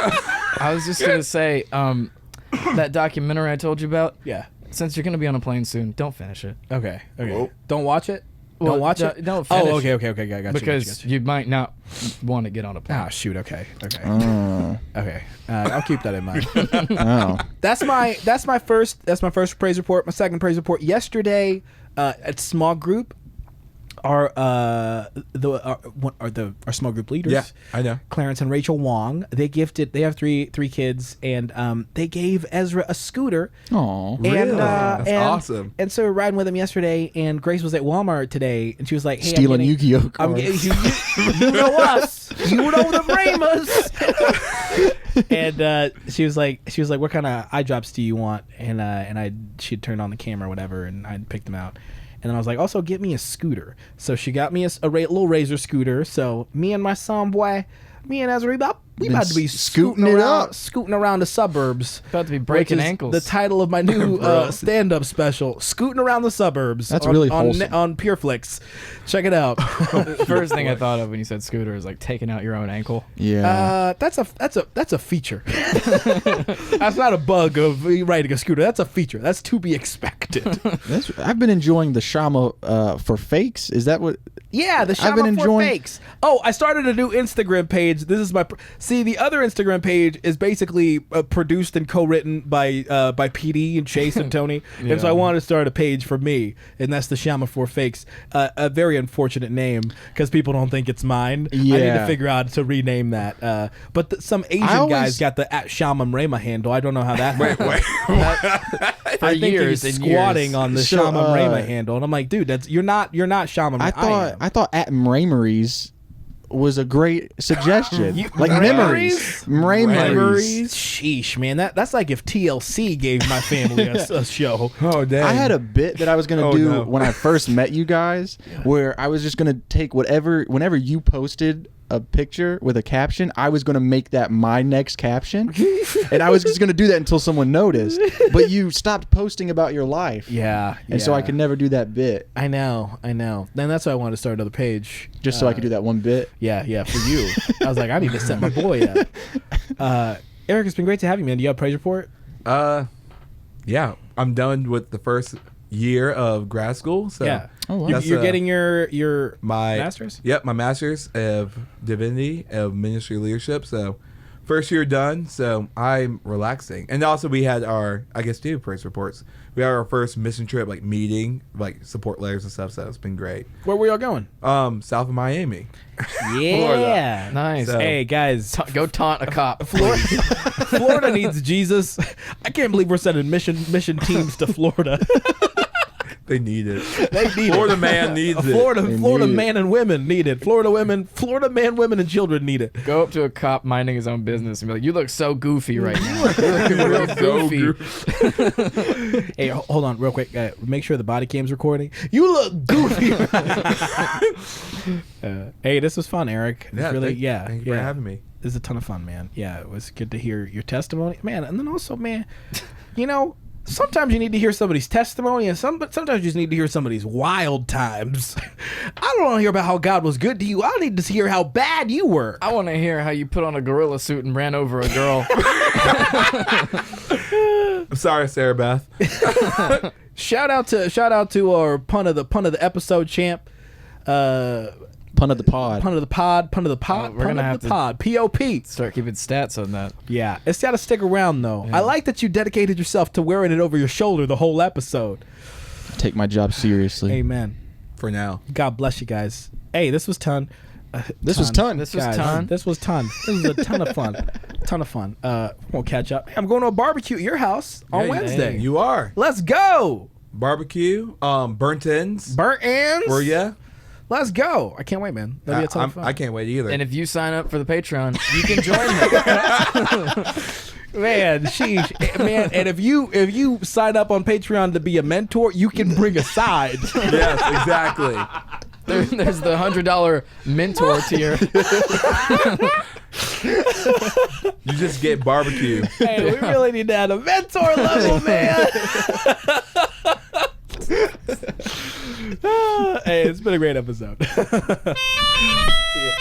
I was just gonna say, that documentary I told you about. Yeah. Since you're gonna be on a plane soon, don't finish it. Okay. Whoa. Don't watch it. Well, Don't watch don't- it. don't finish Oh, okay. I got you. Because you might not want to get on a plane. Ah, shoot. Okay. Oh. Okay. I'll keep that in mind. Oh. That's my first praise report. My second praise report yesterday at small group. Our small group leaders. Yeah, I know. Clarence and Rachel Wong. They have three kids, and they gave Ezra a scooter. Aw. Really? That's awesome. And so we were riding with him yesterday, and Grace was at Walmart today, and she was like, "Hey, Stealing Yu-Gi-Oh I'm cards. getting, you know us. You know the Ramas." And she was like, "What kind of eye drops do you want?" And she'd turned on the camera or whatever, and I'd picked them out. And then I was like, also get me a scooter. So she got me a little Razor scooter. So me and my son boy, me and Ezra, We Been about to be scooting it up. scooting around the suburbs. About to be breaking which is ankles. The title of my new stand-up special, "Scooting Around the Suburbs." That's on, really on, wholesome. on Pureflix. Check it out. The first thing I thought of when you said scooter is like taking out your own ankle. Yeah. That's a feature. That's not a bug of riding a scooter. That's a feature. That's to be expected. I've been enjoying the Shama for fakes. Is that what? Yeah, the I've been Shama for enjoying- fakes. Oh, I started a new Instagram page. This is my see. The other Instagram page is basically produced and co-written by PD and Chase and Tony, and so I wanted to start a page for me, and that's the Shama for fakes. A very unfortunate name because people don't think it's mine. I need to Yeah. figure out to rename that. But some Asian always- guys got the @ShamaMrema handle. I don't know how that happened. For I think years he's and squatting years. on the So, Shama Mrema handle, and I'm like, dude, that's you're not Shama. I thought at Mrameries was a great suggestion. Like memories. Memories. Sheesh, man. That's like if TLC gave my family a show. Oh, dang. I had a bit that I was gonna do when I first met you guys, where I was just gonna take whenever you posted a picture with a caption, I was gonna make that my next caption, and I was just gonna do that until someone noticed. But you stopped posting about your life, Yeah. and so I could never do that bit, I know. Then that's why I wanted to start another page. just so I could do that one bit. Yeah, for you. I was like, I need to set my boy up. Eric, it's been great to have you, man. Do you have a praise report? Yeah, I'm done with the first year of grad school. So Yeah. Oh, wow. You're, That's, you're getting your my master's? Yep, my master's of divinity of ministry leadership. So first year done. So I'm relaxing. And also we had our, I guess, two praise reports. We had our first mission trip, like meeting, like support letters and stuff. So it's been great. Where were y'all going? South of Miami. Yeah. Nice. So- Hey, guys. Go taunt a cop. Florida needs Jesus. I can't believe we're sending mission teams to Florida. They need it. They need Florida it. man needs it. Florida need man and women need it. Florida man, women, and children need it. Go up to a cop minding his own business and be like, "You look so goofy right now. You're looking real goofy." Hey, hold on, real quick. Make sure the body cam's recording. You look goofy. Hey, this was fun, Eric. Yeah, Really, thank you for having me. This is a ton of fun, man. Yeah, it was good to hear your testimony, man. And then also, man, you know, sometimes you need to hear somebody's testimony, and sometimes you just need to hear somebody's wild times. I don't want to hear about how God was good to you. I need to hear how bad you were. I want to hear how you put on a gorilla suit and ran over a girl. I'm sorry, Sarah Beth. Shout out to our pun of the episode champ. Pun of the pod. Pun of the pod. We're gonna have to pod. POP. Start keeping stats on that. Yeah, it's got to stick around though. I like that you dedicated yourself to wearing it over your shoulder the whole episode. Take my job seriously. Amen. For now. God bless you guys. Hey, this was ton. This was ton. This was Guys, ton. This was ton. This was a ton of fun. We'll catch up. Hey, I'm going to a barbecue at your house on Yeah, Wednesday. You are. Let's go. Barbecue, burnt ends. Burnt ends. For ya. Let's go. I can't wait, man. That'll be a ton of fun. I can't wait either. And if you sign up for the Patreon, you can join me. Man, sheesh, man. And if you sign up on Patreon to be a mentor, you can bring a side. Yes, exactly. There's the $100 mentor tier. You just get barbecue. Hey, we really need to have a mentor level, man. Hey, it's been a great episode. See ya.